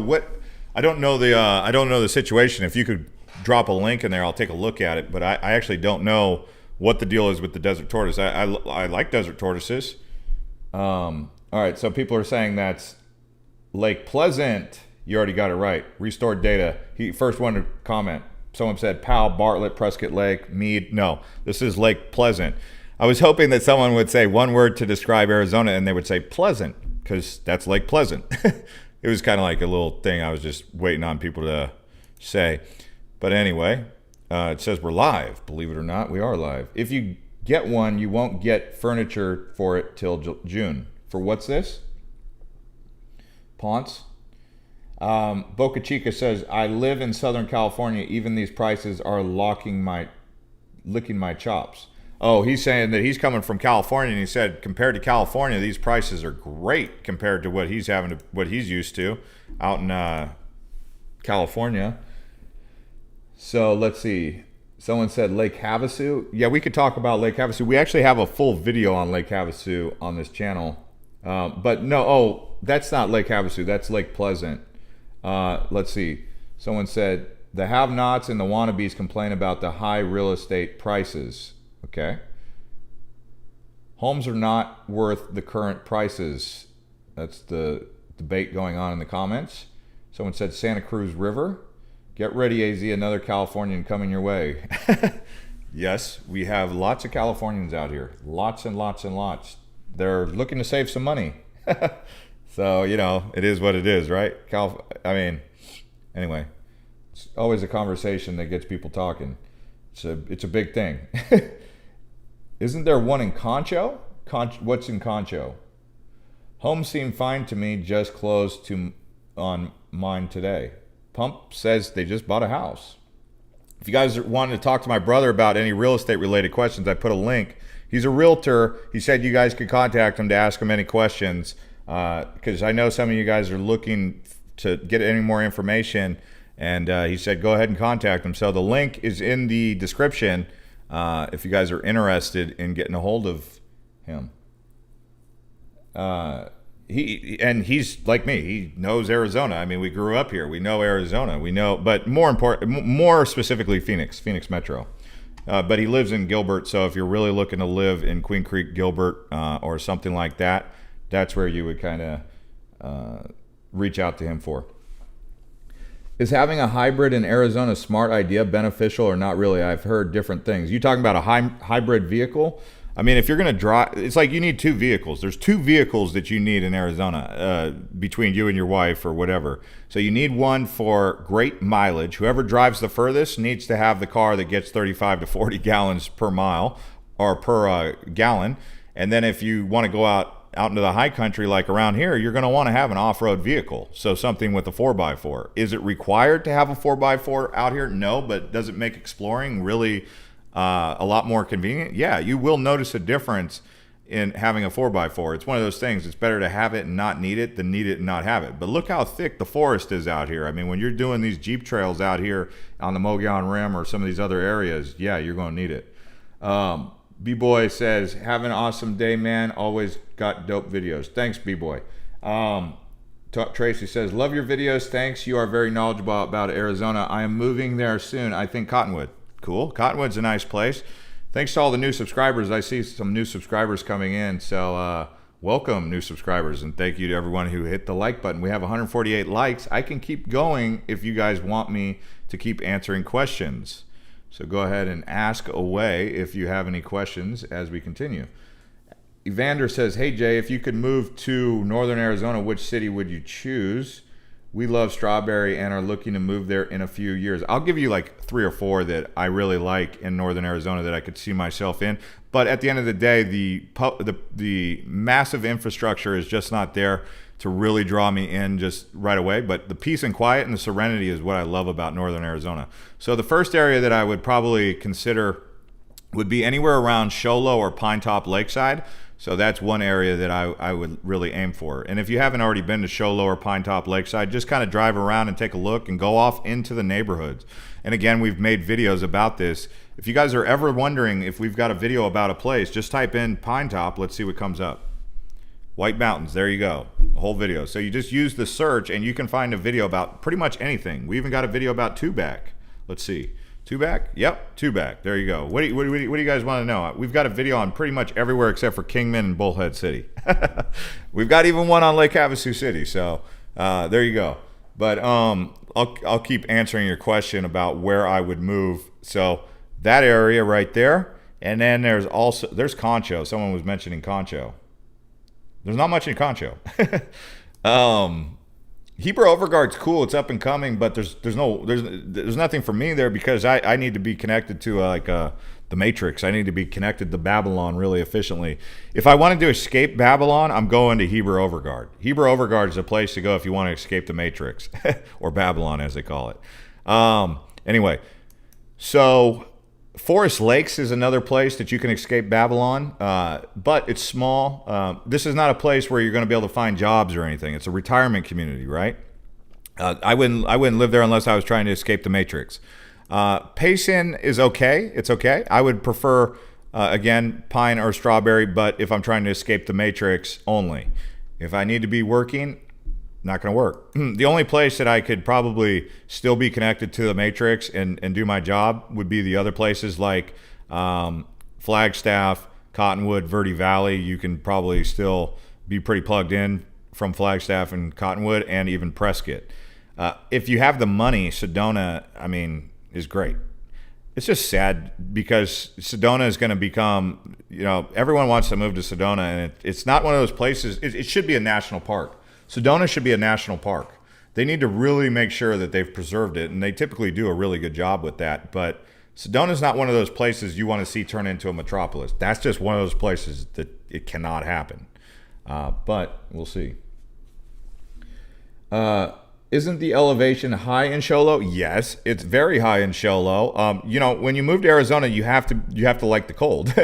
the situation. If you could drop a link in there, I'll take a look at it. But I actually don't know what the deal is with the Desert Tortoise. I like Desert Tortoises. All right, so people are saying that's Lake Pleasant. You already got it right. Restored data. He first one to comment. Someone said Powell, Bartlett, Prescott Lake, Meade. No, this is Lake Pleasant. I was hoping that someone would say one word to describe Arizona, and they would say pleasant, because that's Lake Pleasant. It was kind of like a little thing I was just waiting on people to say. But anyway, it says we're live. Believe it or not, we are live. If you get one, you won't get furniture for it till June. For what's this? Ponce? Boca Chica says, I live in Southern California. Even these prices are licking my chops. Oh, he's saying that he's coming from California, and he said compared to California, these prices are great compared to what he's used to out in California. So let's see. Someone said Lake Havasu. Yeah, we could talk about Lake Havasu. We actually have a full video on Lake Havasu on this channel. But no, that's not Lake Havasu. That's Lake Pleasant. Let's see. Someone said the have-nots and the wannabes complain about the high real estate prices. Okay. Homes are not worth the current prices. That's the debate going on in the comments. Someone said Santa Cruz River. Get ready, AZ, another Californian coming your way. Yes, we have lots of Californians out here. Lots and lots and lots. They're looking to save some money. So, you know, it is what it is, right? Anyway, it's always a conversation that gets people talking. It's a big thing. Isn't there one in Concho? What's in Concho? Home seemed fine to me, just closed on mine today. Pump says they just bought a house. If you guys wanted to talk to my brother about any real estate related questions, I put a link. He's a realtor. He said you guys could contact him to ask him any questions, because I know some of you guys are looking to get any more information, and he said go ahead and contact him. So the link is in the description if you guys are interested in getting a hold of him. He's like me. He knows Arizona. I mean, we grew up here. We know Arizona. We know, but more specifically, Phoenix Metro. But he lives in Gilbert. So if you're really looking to live in Queen Creek, Gilbert, or something like that, that's where you would kind of reach out to him for. Is having a hybrid in Arizona a smart idea, beneficial, or not really? I've heard different things. You talking about a hybrid vehicle? I mean, if you're going to drive, it's like you need two vehicles. There's two vehicles that you need in Arizona between you and your wife or whatever. So you need one for great mileage. Whoever drives the furthest needs to have the car that gets 35 to 40 gallons per mile or per gallon. And then if you want to go out into the high country like around here, you're going to want to have an off-road vehicle. So something with a 4x4. Is it required to have a 4x4 out here? No, but does it make exploring really a lot more convenient? Yeah, you will notice a difference in having a 4x4. It's one of those things. It's better to have it and not need it than need it and not have it. But look how thick the forest is out here. I mean, when you're doing these Jeep trails out here on the Mogollon Rim or some of these other areas, yeah, you're going to need it. B-Boy says, have an awesome day, man. Always got dope videos. Thanks, B-Boy. Tracy says, love your videos. Thanks. You are very knowledgeable about Arizona. I am moving there soon. I think Cottonwood. Cool. Cottonwood's a nice place. Thanks to all the new subscribers. I see some new subscribers coming in. So welcome, new subscribers. And thank you to everyone who hit the like button. We have 148 likes. I can keep going if you guys want me to keep answering questions. So go ahead and ask away if you have any questions as we continue. Evander says, hey Jay, if you could move to northern Arizona, which city would you choose? We love strawberry and are looking to move there in a few years. I'll give you like 3 or 4 that I really like in northern Arizona that I could see myself in. But at the end of the day, the massive infrastructure is just not there to really draw me in just right away. But the peace and quiet and the serenity is what I love about northern Arizona. So the first area that I would probably consider would be anywhere around Show Low or Pine Top Lakeside. So that's one area that I would really aim for. And if you haven't already been to Show Low or Pine Top Lakeside, just kind of drive around and take a look and go off into the neighborhoods. And again, we've made videos about this. If you guys are ever wondering if we've got a video about a place, just type in Pine Top. Let's see what comes up. White Mountains, there you go. A whole video. So you just use the search and you can find a video about pretty much anything. We even got a video about two-back. Let's see. Two-back? Yep, two-back. There you go. What do you guys want to know? We've got a video on pretty much everywhere except for Kingman and Bullhead City. We've got even one on Lake Havasu City. So there you go. But I'll keep answering your question about where I would move. So that area right there. And then there's Concho. Someone was mentioning Concho. There's not much in Concho. Heber Overguard's cool. It's up and coming, but there's nothing for me there because I need to be connected to the Matrix. I need to be connected to Babylon really efficiently. If I wanted to escape Babylon, I'm going to Heber Overguard. Heber Overguard is a place to go if you want to escape the Matrix or Babylon as they call it. Anyway, so Forest Lakes is another place that you can escape Babylon, but it's small. This is not a place where you're going to be able to find jobs or anything. It's a retirement community, right? I wouldn't live there unless I was trying to escape the Matrix. Payson is okay. It's okay. I would prefer, again, pine or strawberry, but if I'm trying to escape the Matrix only. If I need to be working, not going to work. The only place that I could probably still be connected to the Matrix and do my job would be the other places like Flagstaff, Cottonwood, Verde Valley. You can probably still be pretty plugged in from Flagstaff and Cottonwood and even Prescott. If you have the money, Sedona, is great. It's just sad because Sedona is going to become, everyone wants to move to Sedona, and it's not one of those places. It should be a national park. Sedona should be a national park. They need to really make sure that they've preserved it, and they typically do a really good job with that. But Sedona is not one of those places you want to see turn into a metropolis. That's just one of those places that it cannot happen. But we'll see. Isn't the elevation high in Show Low? Yes, it's very high in Show Low. When you move to Arizona, you have to like the cold,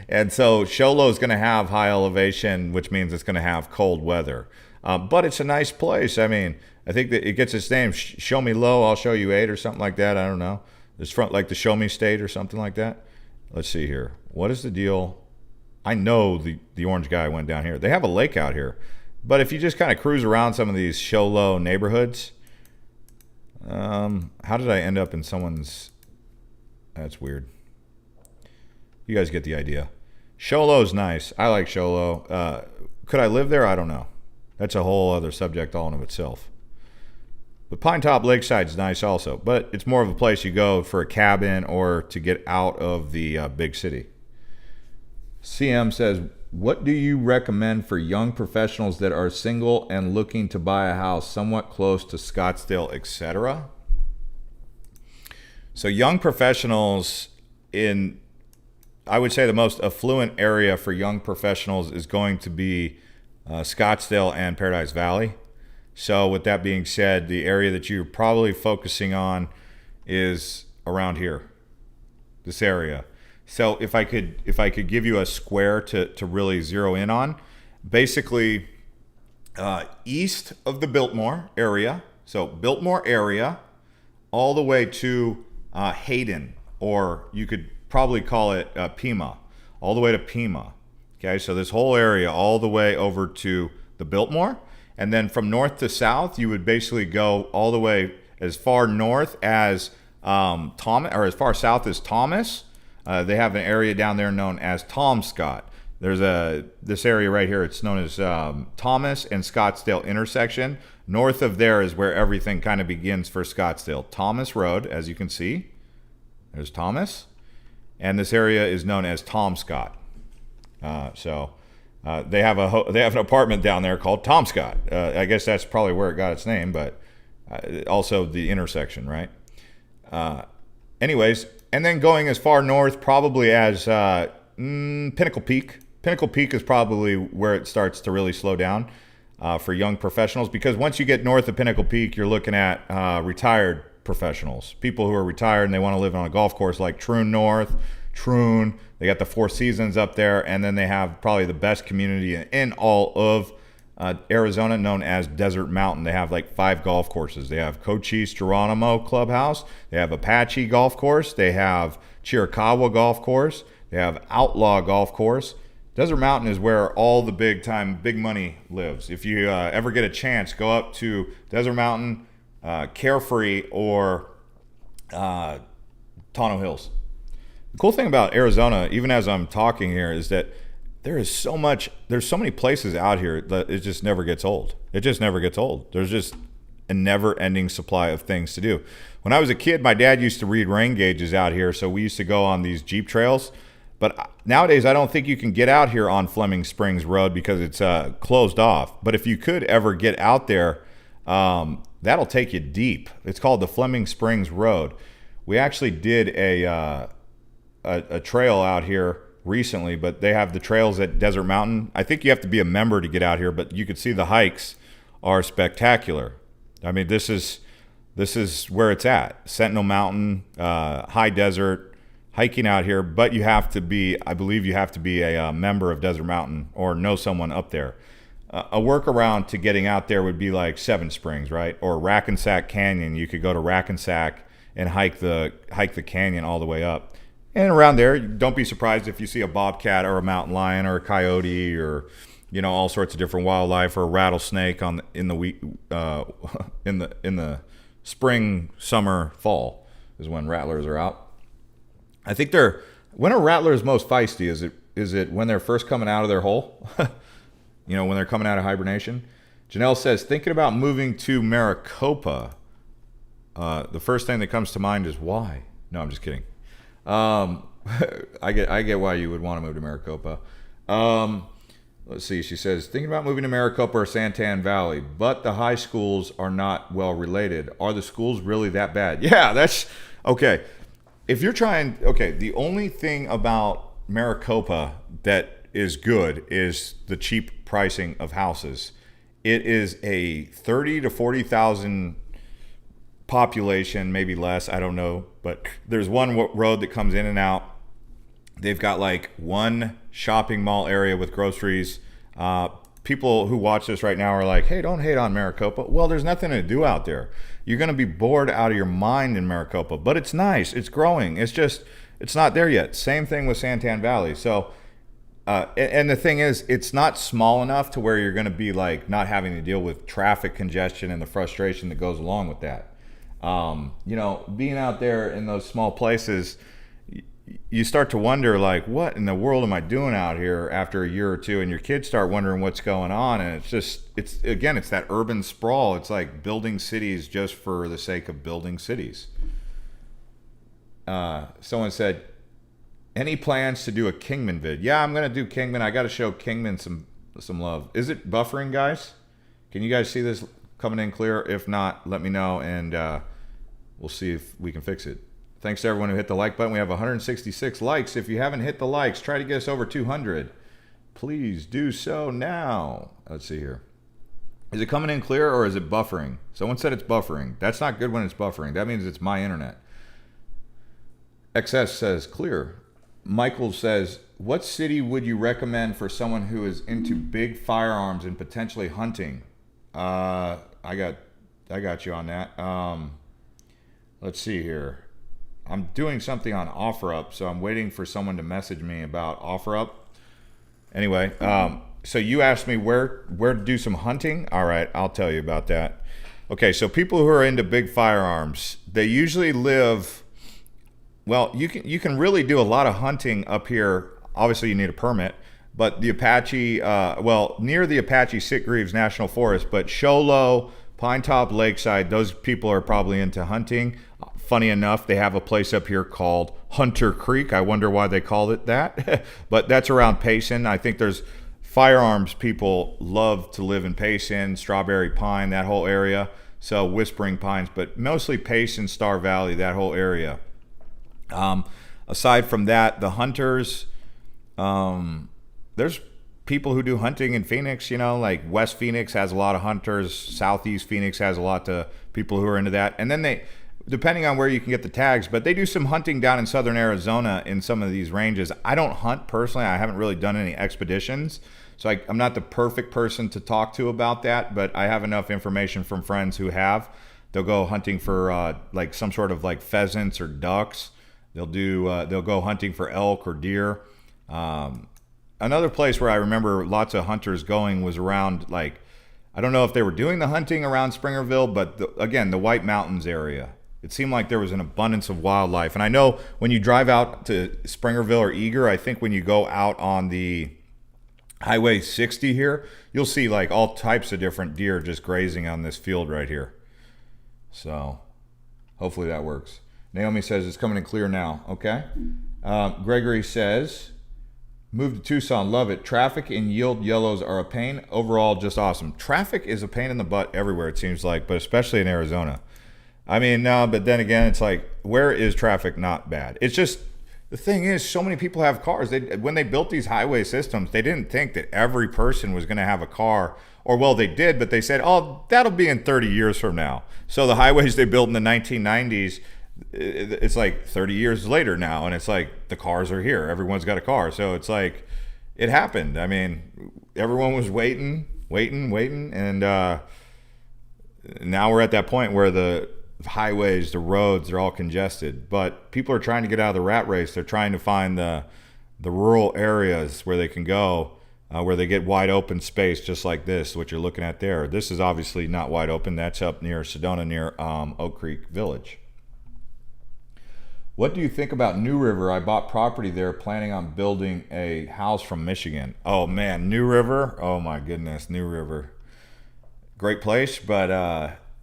and so Show Low is going to have high elevation, which means it's going to have cold weather. But it's a nice place. I think that it gets its name. Show me low, I'll show you 8 or something like that. I don't know. It's front like the Show Me State or something like that. Let's see here. What is the deal? I know the orange guy went down here. They have a lake out here. But if you just kind of cruise around some of these Show Low neighborhoods, how did I end up in someone's? That's weird. You guys get the idea. Show Low's nice. I like Show Low. Could I live there? I don't know. That's a whole other subject all in of itself. But Pine Top Lakeside's nice also, but it's more of a place you go for a cabin or to get out of the big city. CM says, what do you recommend for young professionals that are single and looking to buy a house somewhat close to Scottsdale, etc.? So young professionals I would say the most affluent area for young professionals is going to be Scottsdale and Paradise Valley. So with that being said, the area that you're probably focusing on is around here, this area. So if I could give you a square to really zero in on, basically east of the Biltmore area, so Biltmore area, all the way to Hayden, or you could probably call it Pima, all the way to Pima. Okay, so this whole area all the way over to the Biltmore, and then from north to south, you would basically go all the way as far north as Thomas, or as far south as Thomas. They have an area down there known as Tomscott. There's this area right here. It's known as Thomas and Scottsdale intersection. North of there is where everything kind of begins for Scottsdale. Thomas Road, as you can see, there's Thomas, and this area is known as Tomscott. They have an apartment down there called Tomscott. I guess that's probably where it got its name, but also the intersection, right? Anyways, and then going as far north probably as Pinnacle Peak. Pinnacle Peak is probably where it starts to really slow down for young professionals, because once you get north of Pinnacle Peak, you're looking at retired professionals, people who are retired and they want to live on a golf course like Troon North, Troon. They got the Four Seasons up there, and then they have probably the best community in all of Arizona, known as Desert Mountain. They have like 5 golf courses. They have Cochise Geronimo Clubhouse. They have Apache Golf Course. They have Chiricahua Golf Course. They have Outlaw Golf Course. Desert Mountain is where all the big money lives. If you ever get a chance, go up to Desert Mountain, Carefree, or Tonto Hills. The cool thing about Arizona, even as I'm talking here, is that there's so many places out here that it just never gets old. It just never gets old. There's just a never-ending supply of things to do. When I was a kid, my dad used to read rain gauges out here, so we used to go on these Jeep trails. But nowadays, I don't think you can get out here on Fleming Springs Road because it's closed off. But if you could ever get out there, that'll take you deep. It's called the Fleming Springs Road. We actually did a trail out here recently, but they have the trails at Desert Mountain. I think you have to be a member to get out here, but you could see the hikes are spectacular. I mean, this is where it's at. Sentinel Mountain, high desert, hiking out here, but you have to be, I believe you have to be a member of Desert Mountain or know someone up there. A workaround to getting out there would be like Seven Springs, right? Or Rackensack Canyon. You could go to Rackensack and hike the canyon all the way up. And around there, don't be surprised if you see a bobcat or a mountain lion or a coyote or, you know, all sorts of different wildlife, or a rattlesnake in the spring, summer, fall is when rattlers are out. I think when are rattlers most feisty? Is it when they're first coming out of their hole? You know, when they're coming out of hibernation? Janelle says, thinking about moving to Maricopa. The first thing that comes to mind is why? No, I'm just kidding. I get why you would want to move to Maricopa. Let's see. She says, thinking about moving to Maricopa or Santan Valley, but the high schools are not well related. Are the schools really that bad? Yeah, that's okay. If you're trying, okay, the only thing about Maricopa that is good is the cheap pricing of houses. It is a 30 to 40,000 population, maybe less, I don't know, but there's one road that comes in and out. They've got like one shopping mall area with groceries. People who watch this right now are like, hey, don't hate on Maricopa. Well, there's nothing to do out there. You're going to be bored out of your mind in Maricopa, but it's nice. It's growing. It's not there yet. Same thing with Santan Valley. So, and the thing is, it's not small enough to where you're going to be like not having to deal with traffic congestion and the frustration that goes along with that. You know, being out there in those small places, you start to wonder, like, what in the world am I doing out here after a year or two? And your kids start wondering what's going on. And it's that urban sprawl. It's like building cities just for the sake of building cities. Someone said, any plans to do a Kingman vid? Yeah, I'm going to do Kingman. I got to show Kingman some love. Is it buffering, guys? Can you guys see this coming in clear? If not, let me know, and we'll see if we can fix it. Thanks to everyone who hit the like button. We have 166 likes. If you haven't hit the likes, try to get us over 200. Please do so now. Let's see here. Is it coming in clear or is it buffering? Someone said it's buffering. That's not good when it's buffering. That means it's my internet. XS says clear. Michael says, what city would you recommend for someone who is into big firearms and potentially hunting? I got you on that. Let's see here. I'm doing something on OfferUp, so I'm waiting for someone to message me about OfferUp. Anyway, so you asked me where to do some hunting. All right, I'll tell you about that. Okay, so people who are into big firearms, they usually live. Well, you can really do a lot of hunting up here. Obviously, you need a permit. But the Apache, near the Apache Sitgreaves National Forest, but Show Low, Pine Top, Lakeside, those people are probably into hunting. Funny enough, they have a place up here called Hunter Creek. I wonder why they called it that. But that's around Payson. I think there's firearms people love to live in Payson, Strawberry Pine, that whole area. So Whispering Pines, but mostly Payson, Star Valley, that whole area. Aside from that, the hunters, there's people who do hunting in Phoenix, you know, like West Phoenix has a lot of hunters. Southeast Phoenix has a lot of people who are into that. And then they, depending on where you can get the tags, but they do some hunting down in southern Arizona in some of these ranges. I don't hunt personally. I haven't really done any expeditions. So I'm not the perfect person to talk to about that, but I have enough information from friends who have. They'll go hunting for like some sort of like pheasants or ducks. They'll go hunting for elk or deer. another place where I remember lots of hunters going was around, like, I don't know if they were doing the hunting around Springerville, but again, the White Mountains area. It seemed like there was an abundance of wildlife. And I know when you drive out to Springerville or Eager, I think when you go out on the Highway 60 here, you'll see like all types of different deer just grazing on this field right here. So hopefully that works. Naomi says it's coming in clear now. Okay. Gregory says, move to Tucson, love it. Traffic and yield yellows are a pain. Overall, just awesome. Traffic is a pain in the butt everywhere, it seems like, but especially in Arizona. I mean, no, but then again, it's like, where is traffic not bad? It's just, the thing is, so many people have cars. When they built these highway systems, they didn't think that every person was going to have a car. Or, well, they did, but they said, oh, that'll be in 30 years from now. So the highways they built in the 1990s, it's like 30 years later now, and it's like the cars are here. Everyone's got a car. So it's like, it happened. I mean, everyone was waiting, and now we're at that point where the highways, the roads, they're all congested. But people are trying to get out of the rat race. They're trying to find the rural areas where they can go, where they get wide open space, just like this, what you're looking at there. This is obviously not wide open. That's up near Sedona, near Oak Creek Village. What do you think about New River? I bought property there, planning on building a house from Michigan. Oh man, New River. Oh my goodness, New River. Great place, but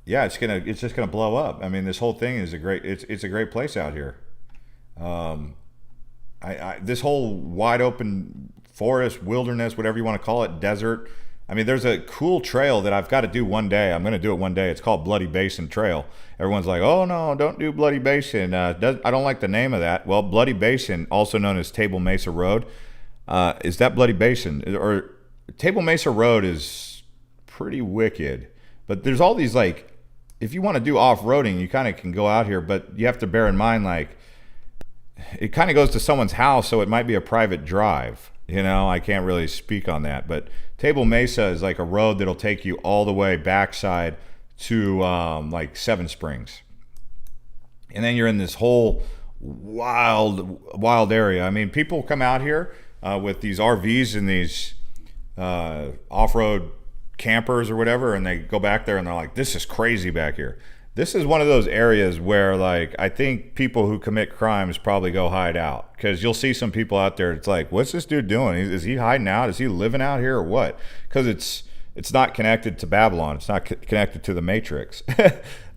yeah, it's just gonna blow up. I mean, this whole thing is it's a great place out here. This whole wide open forest, wilderness, whatever you want to call it, desert. I mean, there's a cool trail that I've got to do one day. I'm going to do it one day. It's called Bloody Basin Trail. Everyone's like, oh no, don't do Bloody Basin. I don't like the name of that. Well, Bloody Basin, also known as Table Mesa Road, is that Bloody Basin? Or Table Mesa Road is pretty wicked. But there's all these, like, if you want to do off-roading, you kind of can go out here, but you have to bear in mind, like, it kind of goes to someone's house, so it might be a private drive. You know, I can't really speak on that, but Table Mesa is like a road that'll take you all the way backside to like Seven Springs. And then you're in this whole wild area. I mean, people come out here with these RVs and these off-road campers or whatever, and they go back there and they're like, this is crazy back here. This is one of those areas where, like, I think people who commit crimes probably go hide out, because you'll see some people out there. It's like, what's this dude doing? Is he hiding out? Is he living out here or what? Because it's not connected to Babylon. It's not connected to the Matrix.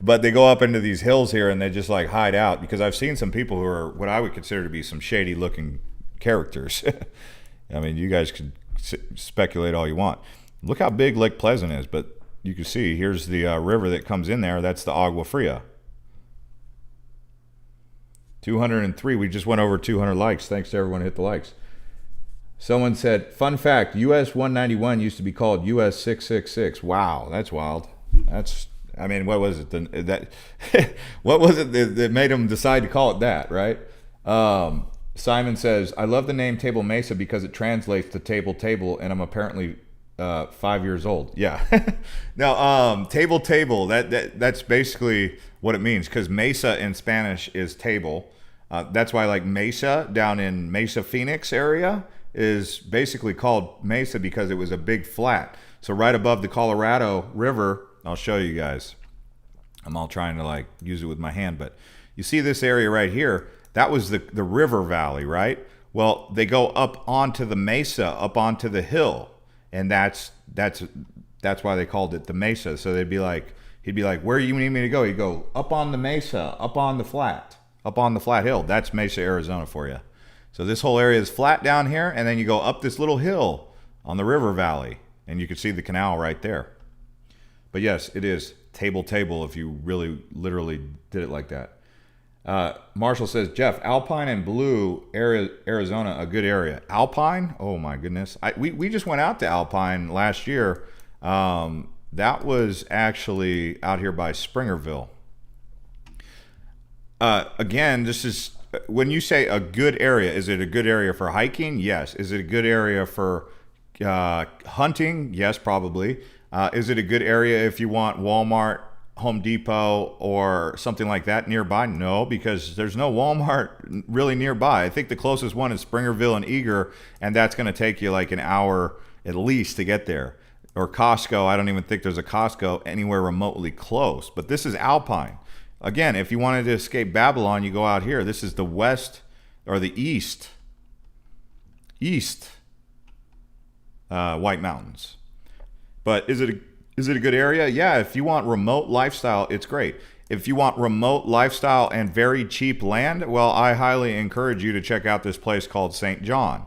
But they go up into these hills here and they just like hide out, because I've seen some people who are what I would consider to be some shady looking characters. I mean, you guys could speculate all you want. Look how big Lake Pleasant is, but you can see here's the river that comes in there. That's the Agua Fria. 203. We just went over 200 likes. Thanks to everyone who hit the likes. Someone said, fun fact, US 191 used to be called US 666. Wow, that's wild. I mean, what was it? What was it that made them decide to call it that, right? Simon says, I love the name Table Mesa because it translates to table, and I'm apparently 5 years old. Yeah. Now, table, that's basically what it means, because mesa in Spanish is table. That's why, like, Mesa down in Mesa, Phoenix area is basically called Mesa because it was a big flat. So right above the Colorado River, I'll show you guys. I'm all trying to like use it with my hand, but you see this area right here, that was the river valley, right? Well, they go up onto the mesa, up onto the hill. And that's why they called it the Mesa. So he'd be like, where do you need me to go? He'd go up on the mesa, up on the flat hill. That's Mesa, Arizona for you. So this whole area is flat down here, and then you go up this little hill on the river valley, and you can see the canal right there. But yes, it is table if you really literally did it like that. Marshall says, Jeff, Alpine and Blue, Arizona, a good area. Alpine? Oh my goodness. We just went out to Alpine last year. That was actually out here by Springerville. Again, this is, when you say a good area, is it a good area for hiking? Yes. Is it a good area for hunting? Yes, probably. Is it a good area if you want Walmart Home Depot or something like that nearby? No, because there's no Walmart really nearby. I think the closest one is Springerville and Eager, and that's going to take you like an hour at least to get there. Or Costco, I don't even think there's a Costco anywhere remotely close. But this is Alpine. Again, if you wanted to escape Babylon, you go out here. This is the west or the east White Mountains. But is it a good area? Yeah, if you want remote lifestyle, it's great. If you want remote lifestyle and very cheap land, well, I highly encourage you to check out this place called St. John.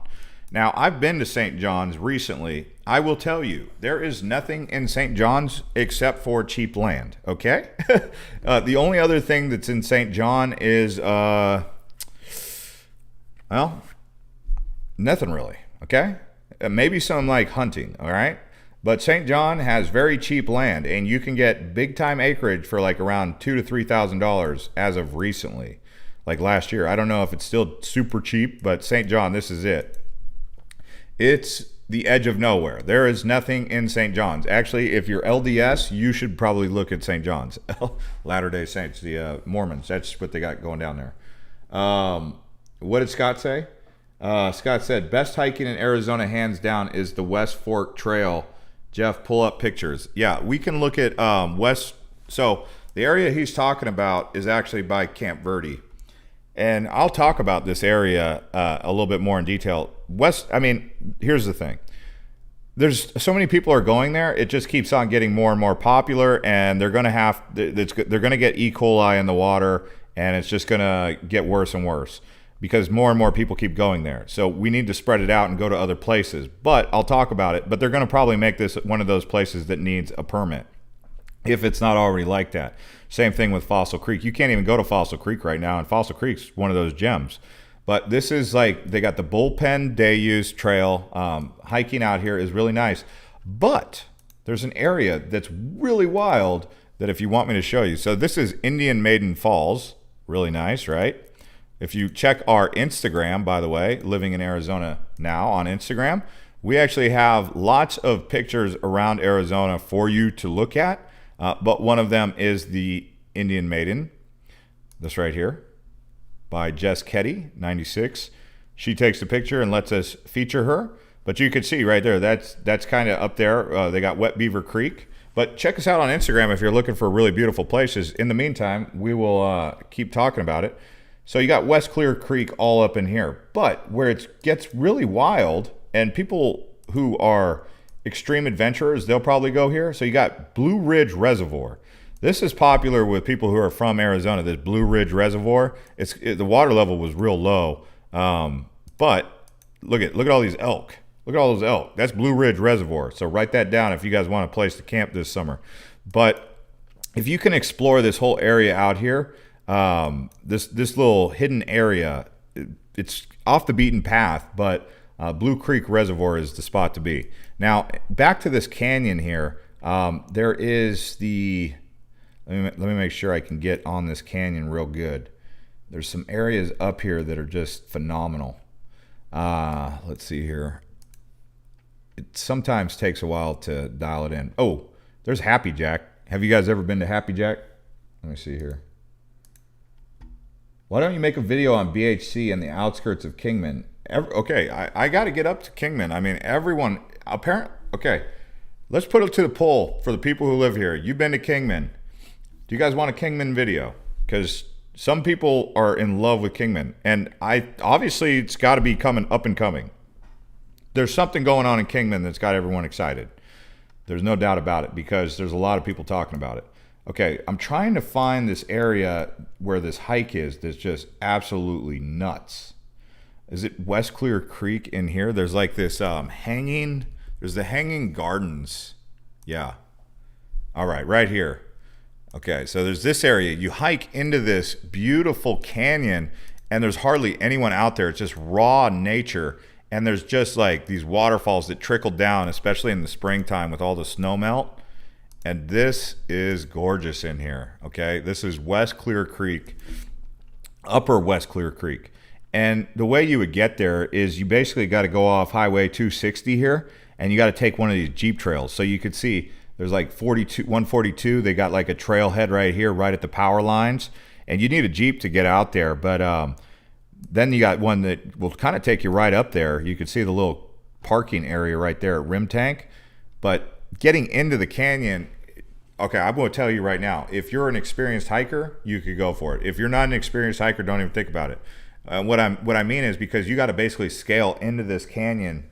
Now, I've been to St. John's recently. I will tell you, there is nothing in St. John's except for cheap land, okay? The only other thing that's in St. John is, well, nothing really, okay? Maybe some like hunting, all right? But St. John has very cheap land, and you can get big time acreage for like around $2,000 to $3,000 as of recently, like last year. I don't know if it's still super cheap, but St. John, this is it. It's the edge of nowhere. There is nothing in St. John's. Actually, if you're LDS, you should probably look at St. John's. Latter-day Saints, the Mormons. That's what they got going down there. What did Scott say? Scott said, best hiking in Arizona, hands down, is the West Fork Trail. Jeff, pull up pictures. Yeah, we can look at West. So the area he's talking about is actually by Camp Verde. And I'll talk about this area a little bit more in detail. Here's the thing. There's so many people are going there. It just keeps on getting more and more popular, and they're going to get E. coli in the water, and it's just going to get worse and worse because more and more people keep going there. So we need to spread it out and go to other places. But I'll talk about it. But they're going to probably make this one of those places that needs a permit, if it's not already like that. Same thing with Fossil Creek. You can't even go to Fossil Creek right now, and Fossil Creek's one of those gems. But this is like, they got the Bullpen Day Use Trail. Hiking out here is really nice. But there's an area that's really wild that if you want me to show you. So this is Indian Maiden Falls. Really nice, right? If you check our Instagram, by the way, Living in Arizona Now on Instagram, we actually have lots of pictures around Arizona for you to look at. But one of them is the Indian Maiden, this right here, by Jess Ketty, 96. She takes the picture and lets us feature her. But you can see right there, that's kind of up there. They got Wet Beaver Creek. But check us out on Instagram if you're looking for really beautiful places. In the meantime, we will keep talking about it. So you got West Clear Creek all up in here. But where it gets really wild, and people who are extreme adventurers, they'll probably go here. So you got Blue Ridge Reservoir. This is popular with people who are from Arizona. This Blue Ridge Reservoir, the water level was real low, but look at all these elk. Look at all those elk. That's Blue Ridge Reservoir. So write that down if you guys want a place to camp this summer. But if you can explore this whole area out here, this little hidden area, it's off the beaten path, but Blue Creek Reservoir is the spot to be. Now, back to this canyon here, there is the, let me make sure I can get on this canyon real good. There's some areas up here that are just phenomenal. Let's see here. It sometimes takes a while to dial it in. Oh, there's Happy Jack. Have you guys ever been to Happy Jack? Let me see here. Why don't you make a video on BHC and the outskirts of Kingman? Okay, I got to get up to Kingman. I mean, everyone, apparently, okay, let's put it to the poll for the people who live here. You've been to Kingman. Do you guys want a Kingman video? Because some people are in love with Kingman. And obviously, it's got to be coming up and coming. There's something going on in Kingman that's got everyone excited. There's no doubt about it because there's a lot of people talking about it. Okay, I'm trying to find this area where this hike is that's just absolutely nuts. Is it West Clear Creek in here? There's like this there's the Hanging Gardens. Yeah. All right, right here. Okay, so there's this area. You hike into this beautiful canyon, and there's hardly anyone out there. It's just raw nature, and there's just like these waterfalls that trickle down, especially in the springtime with all the snow melt. And this is gorgeous in here, okay? This is West Clear Creek, Upper West Clear Creek. And the way you would get there is you basically got to go off Highway 260 here, and you got to take one of these Jeep trails. So you could see There's like 142. They got like a trailhead right here, right at the power lines. And you need a Jeep to get out there. But then you got one that will kind of take you right up there. You can see the little parking area right there at Rim Tank. But getting into the canyon, okay, I'm going to tell you right now, if you're an experienced hiker, you could go for it. If you're not an experienced hiker, don't even think about it. What I mean is because you got to basically scale into this canyon,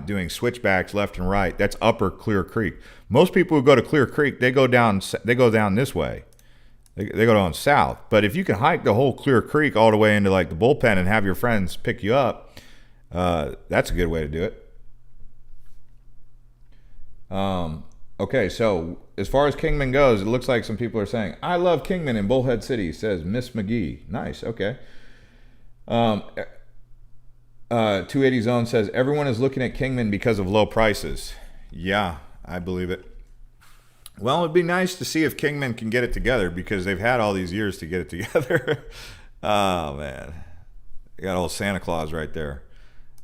doing switchbacks left and right. That's upper Clear Creek. Most people who go to Clear Creek, they go down this way. They go down south. But if you can hike the whole Clear Creek all the way into like the bullpen and have your friends pick you up, that's a good way to do it. Okay, so as far as Kingman goes, it looks like some people are saying, I love Kingman in Bullhead City, says Miss McGee. Nice, okay. 280 Zone says, everyone is looking at Kingman because of low prices. Yeah, I believe it. Well, it'd be nice to see if Kingman can get it together because they've had all these years to get it together. Oh, man. You got old Santa Claus right there.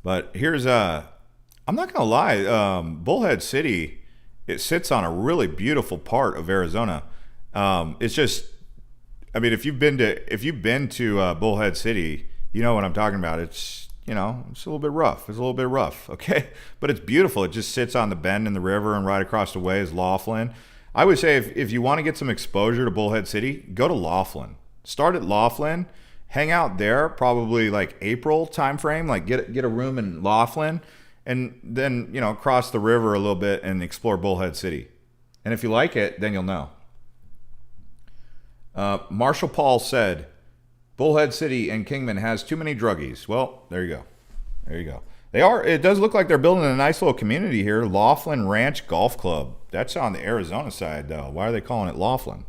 But here's, I'm not going to lie, Bullhead City, it sits on a really beautiful part of Arizona. It's just, I mean, if you've been to Bullhead City, you know what I'm talking about. It's, you know, it's a little bit rough. It's a little bit rough, okay? But it's beautiful. It just sits on the bend in the river, and right across the way is Laughlin. I would say if you want to get some exposure to Bullhead City, go to Laughlin. Start at Laughlin, hang out there, probably like April timeframe, like get a room in Laughlin, and then, you know, cross the river a little bit and explore Bullhead City. And if you like it, then you'll know. Marshall Paul said, Bullhead City and Kingman has too many druggies. Well, there you go. There you go. It does look like they're building a nice little community here. Laughlin Ranch Golf Club. That's on the Arizona side, though. Why are they calling it Laughlin?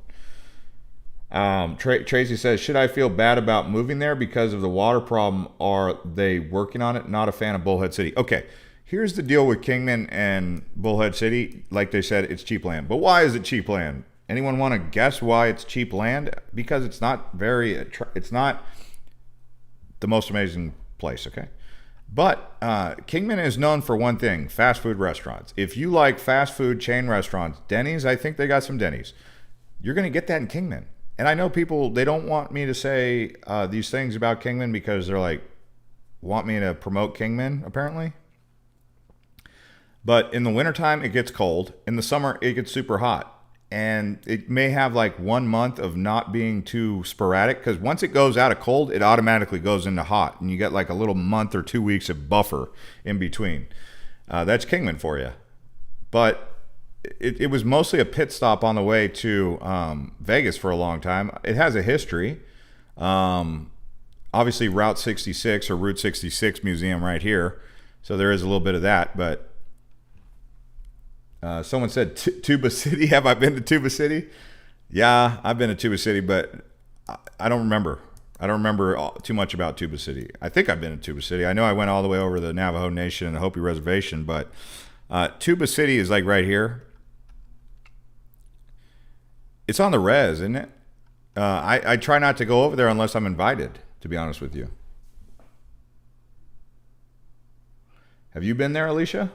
Tracy says, should I feel bad about moving there because of the water problem? Are they working on it? Not a fan of Bullhead City. Okay, here's the deal with Kingman and Bullhead City. Like they said, it's cheap land. But why is it cheap land? Anyone want to guess why it's cheap land? Because it's not it's not the most amazing place, okay? But Kingman is known for one thing, fast food restaurants. If you like fast food chain restaurants, Denny's, I think they got some Denny's. You're going to get that in Kingman. And I know people, they don't want me to say these things about Kingman because they're like, want me to promote Kingman, apparently. But in the wintertime, it gets cold. In the summer, it gets super hot. And it may have like 1 month of not being too sporadic because once it goes out of cold, it automatically goes into hot. And you get like a little month or 2 weeks of buffer in between. That's Kingman for you. But it was mostly a pit stop on the way to Vegas for a long time. It has a history. Obviously, Route 66 or Route 66 Museum right here. So there is a little bit of that, but someone said Tuba City. Have I been to Tuba City? Yeah, I've been to Tuba City, but I don't remember. I don't remember too much about Tuba City. I think I've been to Tuba City. I know I went all the way over the Navajo Nation and the Hopi Reservation, but Tuba City is like right here. It's on the res, isn't it? I try not to go over there unless I'm invited, to be honest with you. Have you been there, Alicia?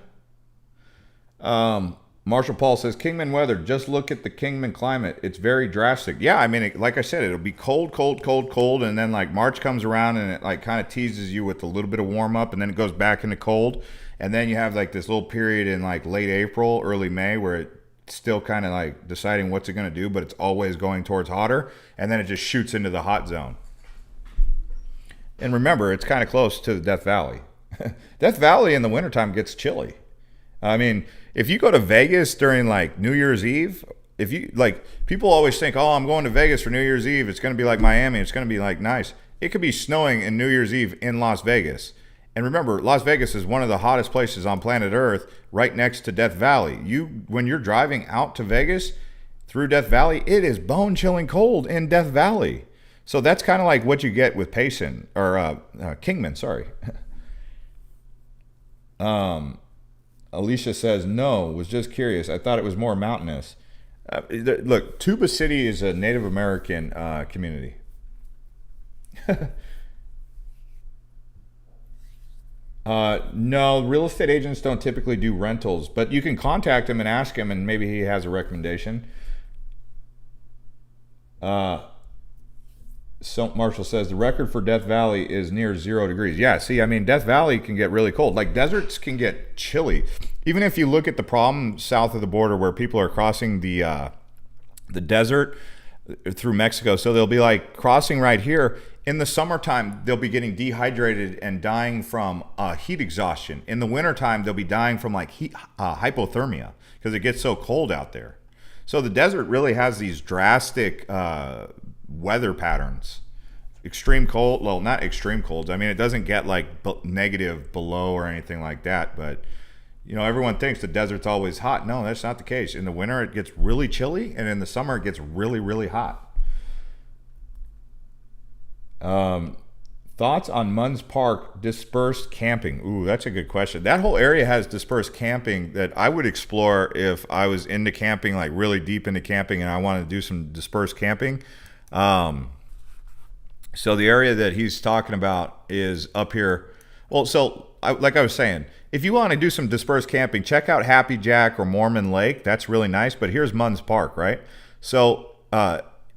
Marshall Paul says, Kingman weather, just look at the Kingman climate. It's very drastic. Yeah, I mean, like I said, it'll be cold, cold, cold, cold, and then like March comes around and it like kind of teases you with a little bit of warm up, and then it goes back into cold. And then you have like this little period in like late April, early May where it's still kind of like deciding what's it going to do, but it's always going towards hotter, and then it just shoots into the hot zone. And remember, it's kind of close to the Death Valley. Death Valley in the wintertime gets chilly. I mean, if you go to Vegas during like New Year's Eve, if you like, people always think, oh, I'm going to Vegas for New Year's Eve. It's going to be like Miami. It's going to be like nice. It could be snowing in New Year's Eve in Las Vegas. And remember, Las Vegas is one of the hottest places on planet Earth, right next to Death Valley. When you're driving out to Vegas through Death Valley, it is bone-chilling cold in Death Valley. So that's kind of like what you get with Payson or Kingman. Sorry. Alicia says, no, was just curious. I thought it was more mountainous. Look, Tuba City is a Native American community. No, real estate agents don't typically do rentals, but you can contact him and ask him, and maybe he has a recommendation. So Marshall says the record for Death Valley is near 0 degrees. Yeah, see, I mean, Death Valley can get really cold. Like deserts can get chilly. Even if you look at the problem south of the border where people are crossing the desert through Mexico, so they'll be like crossing right here. In the summertime, they'll be getting dehydrated and dying from heat exhaustion. In the wintertime, they'll be dying from like hypothermia because it gets so cold out there. So the desert really has these drastic weather patterns. Extreme cold, well, not extreme colds. I mean, it doesn't get like negative below or anything like that. But, you know, everyone thinks the desert's always hot. No, that's not the case. In the winter, it gets really chilly. And in the summer, it gets really, really hot. Thoughts on Munns Park dispersed camping? Ooh, that's a good question. That whole area has dispersed camping that I would explore if I was into camping, like really deep into camping, and I wanted to do some dispersed camping. So the area that he's talking about is up here. Well, so like I was saying, if you want to do some dispersed camping, check out Happy Jack or Mormon Lake. That's really nice. But here's Munns Park, right? So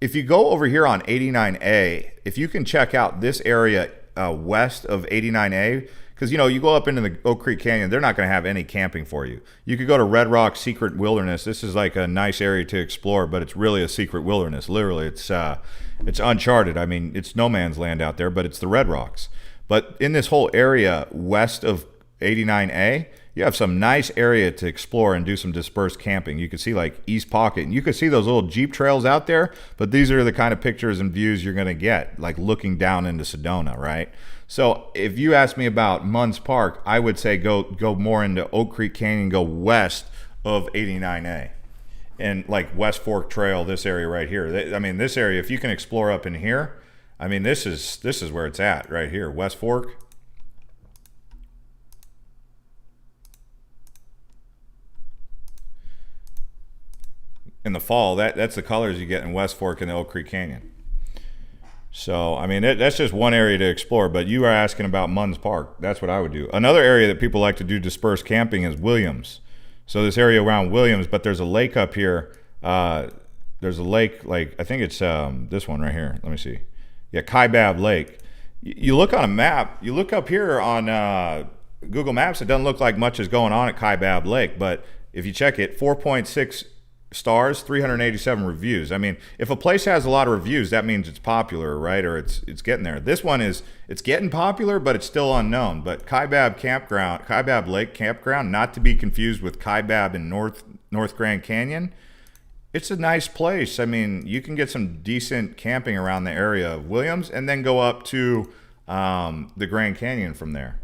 if you go over here on 89A, if you can check out this area west of 89A, because, you know, you go up into the Oak Creek Canyon, they're not going to have any camping for you. You could go to Red Rock Secret Wilderness. This is like a nice area to explore, but it's really a secret wilderness. Literally, it's uncharted. I mean, it's no man's land out there, but it's the Red Rocks. But in this whole area west of 89A, you have some nice area to explore and do some dispersed camping. You can see like East Pocket, and you can see those little Jeep trails out there, but these are the kind of pictures and views you're going to get, like looking down into Sedona, right? So if you ask me about Munns Park, I would say go more into Oak Creek Canyon, go west of 89A. And like West Fork Trail, this area right here. I mean, this area, if you can explore up in here, I mean, this is where it's at right here, West Fork. In the fall, that's the colors you get in West Fork and the Oak Creek Canyon. So, I mean, that's just one area to explore, but you are asking about Munns Park. That's what I would do. Another area that people like to do dispersed camping is Williams. So this area around Williams, but there's a lake up here. There's a lake, like, I think it's this one right here. Let me see. Yeah, Kaibab Lake. You look on a map, you look up here on Google Maps, it doesn't look like much is going on at Kaibab Lake, but if you check it, 4.6 stars, 387 reviews. I mean, if a place has a lot of reviews, that means it's popular, right? Or it's getting there. This one it's getting popular, but it's still unknown. But Kaibab Lake Campground, not to be confused with Kaibab in North Grand Canyon. It's a nice place. I mean, you can get some decent camping around the area of Williams and then go up to the Grand Canyon from there.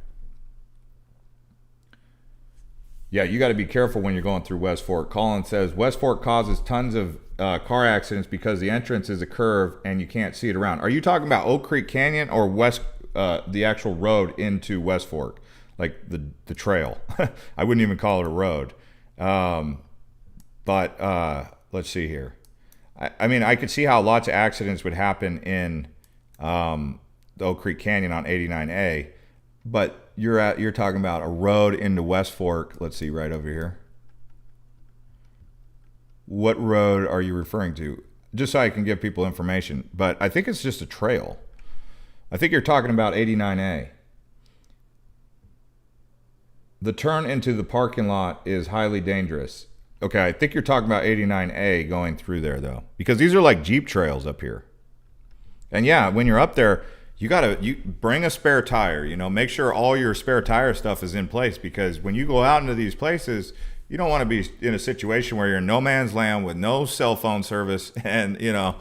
Yeah, you got to be careful when you're going through West Fork. Colin says, West Fork causes tons of car accidents because the entrance is a curve and you can't see it around. Are you talking about Oak Creek Canyon or the actual road into West Fork? Like the trail. I wouldn't even call it a road. But let's see here. I mean, I could see how lots of accidents would happen in the Oak Creek Canyon on 89A. But you're talking about a road into West Fork. Let's see, right over here. What road are you referring to? Just so I can give people information. But I think it's just a trail. I think you're talking about 89A. The turn into the parking lot is highly dangerous. Okay, I think you're talking about 89A going through there, though. Because these are like Jeep trails up here. And yeah, when you're up there, you bring a spare tire, you know, make sure all your spare tire stuff is in place, because when you go out into these places, you don't want to be in a situation where you're in no man's land with no cell phone service. And, you know,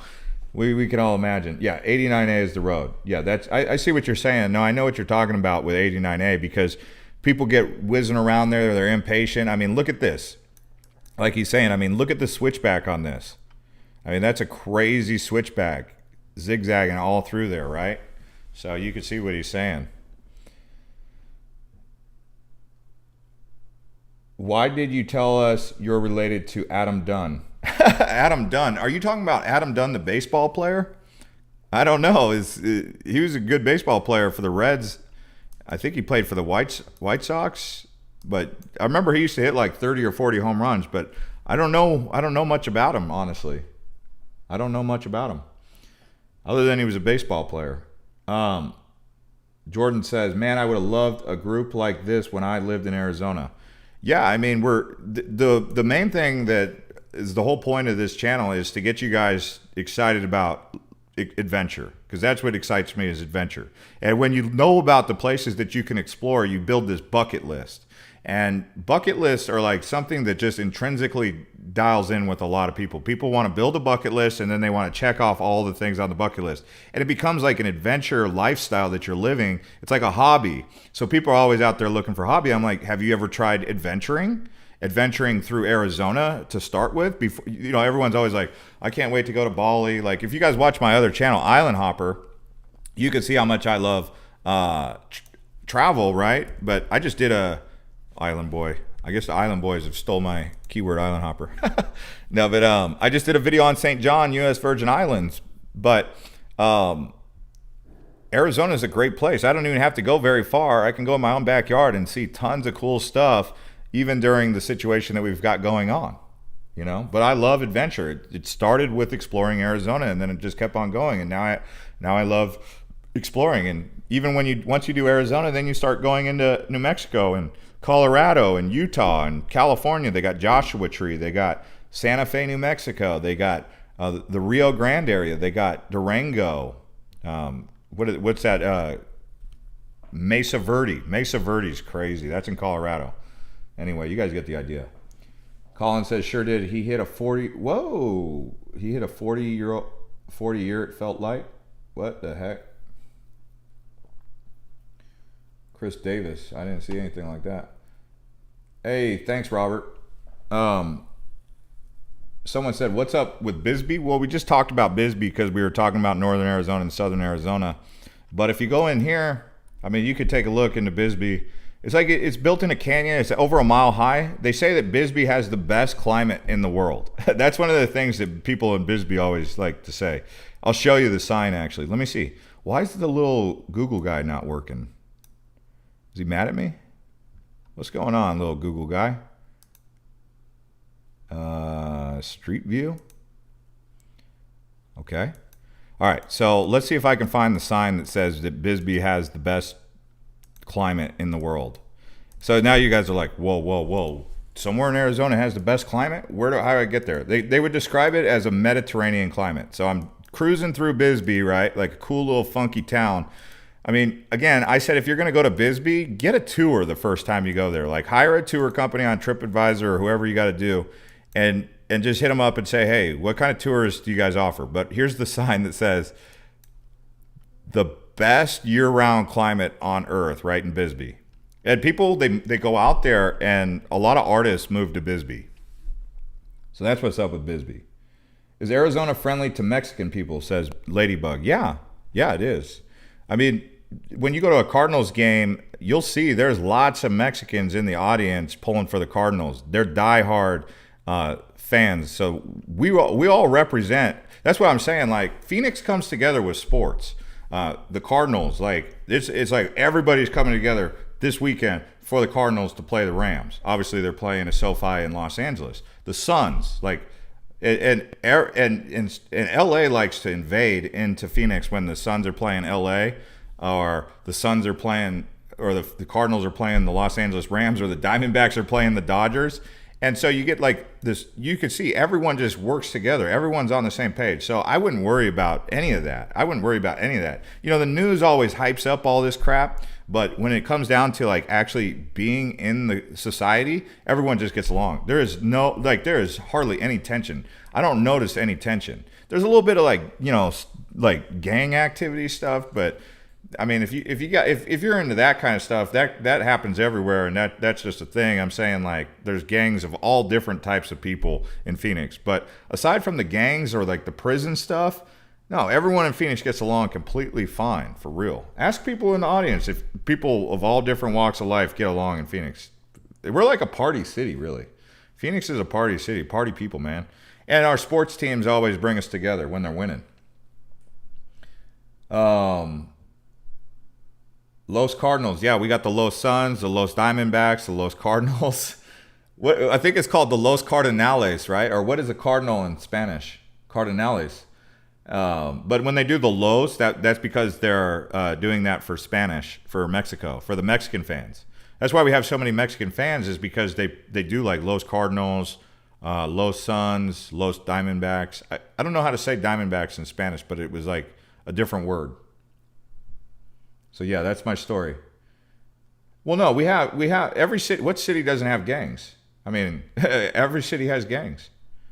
we can all imagine. Yeah, 89A is the road. Yeah, I see what you're saying. No, I know what you're talking about with 89A, because people get whizzing around there. They're impatient. I mean, look at this. Like he's saying, I mean, look at the switchback on this. I mean, that's a crazy switchback, zigzagging all through there, right? So you can see what he's saying. Why did you tell us you're related to Adam Dunn? Adam Dunn. Are you talking about Adam Dunn, the baseball player? I don't know. He was a good baseball player for the Reds. I think he played for the White Sox, but I remember he used to hit like 30 or 40 home runs, but I don't know much about him, honestly. I don't know much about him other than he was a baseball player. Jordan says, man, I would have loved a group like this when I lived in Arizona. Yeah, I mean, the main thing that is the whole point of this channel is to get you guys excited about adventure, because that's what excites me, is adventure. And when you know about the places that you can explore, you build this bucket list. And bucket lists are like something that just intrinsically dials in with a lot of people. People want to build a bucket list, and then they want to check off all the things on the bucket list. And it becomes like an adventure lifestyle that you're living. It's like a hobby. So people are always out there looking for a hobby. I'm like, have you ever tried adventuring? Adventuring through Arizona to start with? Before, you know, everyone's always like, I can't wait to go to Bali. Like, if you guys watch my other channel, Island Hopper, you can see how much I love travel, right? But I just did a Island Boy. I guess the Island Boys have stole my keyword, Island Hopper. No, but I just did a video on St. John, U.S. Virgin Islands. But Arizona is a great place. I don't even have to go very far. I can go in my own backyard and see tons of cool stuff, even during the situation that we've got going on, you know. But I love adventure. It started with exploring Arizona, and then it just kept on going. And now I love exploring. And even once you do Arizona, then you start going into New Mexico and Colorado and Utah and California. They got Joshua Tree. They got Santa Fe, New Mexico. They got the Rio Grande area. They got Durango. What's that? Mesa Verde. Mesa Verde's crazy. That's in Colorado. Anyway, you guys get the idea. Colin says, sure did. He hit a 40. Whoa. He hit a 40 year, it felt like. What the heck? Chris Davis. I didn't see anything like that. Hey, thanks, Robert. Someone said, what's up with Bisbee? Well, we just talked about Bisbee because we were talking about northern Arizona and southern Arizona. But if you go in here, I mean, you could take a look into Bisbee. It's like it's built in a canyon. It's over a mile high. They say that Bisbee has the best climate in the world. That's one of the things that people in Bisbee always like to say. I'll show you the sign, actually. Let me see. Why is the little Google guy not working? Is he mad at me? What's going on, little Google guy? Street view. Okay. All right. So let's see if I can find the sign that says that Bisbee has the best climate in the world. So now you guys are like, whoa, whoa, whoa. Somewhere in Arizona has the best climate? How do I get there? They would describe it as a Mediterranean climate. So I'm cruising through Bisbee, right? Like a cool little funky town. I mean, again, I said if you're going to go to Bisbee, get a tour the first time you go there. Like hire a tour company on TripAdvisor or whoever you got to do, and just hit them up and say, hey, what kind of tours do you guys offer? But here's the sign that says the best year-round climate on earth, right in Bisbee. And people, they go out there, and a lot of artists move to Bisbee. So that's what's up with Bisbee. Is Arizona friendly to Mexican people, says Ladybug. Yeah, it is. I mean, when you go to a Cardinals game, you'll see there's lots of Mexicans in the audience pulling for the Cardinals. They're diehard fans. So we all represent. That's what I'm saying. Like, Phoenix comes together with sports. The Cardinals, like it's like everybody's coming together this weekend for the Cardinals to play the Rams. Obviously, they're playing at SoFi in Los Angeles. The Suns, like, and LA likes to invade into Phoenix when the Suns are playing LA, or the Suns are playing, or the Cardinals are playing the Los Angeles Rams, or the Diamondbacks are playing the Dodgers. And so you get like this, you can see everyone just works together. Everyone's on the same page. So I wouldn't worry about any of that. You know, the news always hypes up all this crap, but when it comes down to like actually being in the society, everyone just gets along. There is hardly any tension. I don't notice any tension. There's a little bit of like, you know, like gang activity stuff, but I mean, if you're into that kind of stuff, that happens everywhere, and that's just a thing. I'm saying, like, there's gangs of all different types of people in Phoenix. But aside from the gangs or like the prison stuff, no, everyone in Phoenix gets along completely fine, for real. Ask people in the audience if people of all different walks of life get along in Phoenix. We're like a party city, really. Phoenix is a party city, party people, man. And our sports teams always bring us together when they're winning. Los Cardinals. Yeah, we got the Los Suns, the Los Diamondbacks, the Los Cardinals. What I think it's called the Los Cardinales, right? Or what is a cardinal in Spanish? Cardinales. But when they do the Los, that's because they're doing that for Spanish, for Mexico, for the Mexican fans. That's why we have so many Mexican fans, is because they do like Los Cardinals, Los Suns, Los Diamondbacks. I don't know how to say Diamondbacks in Spanish, but it was like a different word. So yeah, that's my story. Well, no, we have every city. What city doesn't have gangs? I mean, every city has gangs.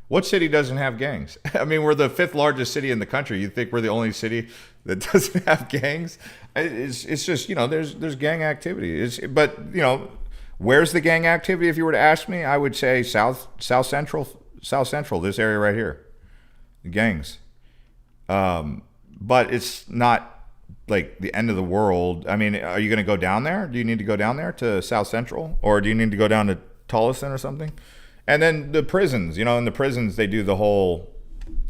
What city doesn't have gangs? I mean, we're the 5th largest city in the country. You think we're the only city that doesn't have gangs? It's just, there's gang activity. But where's the gang activity? If you were to ask me, I would say South Central, this area right here, the gangs. But it's not like the end of the world. I mean, are you going to go down there? Do you need to go down there to South Central, or do you need to go down to Tolleson or something? And then the prisons, in the prisons, they do the whole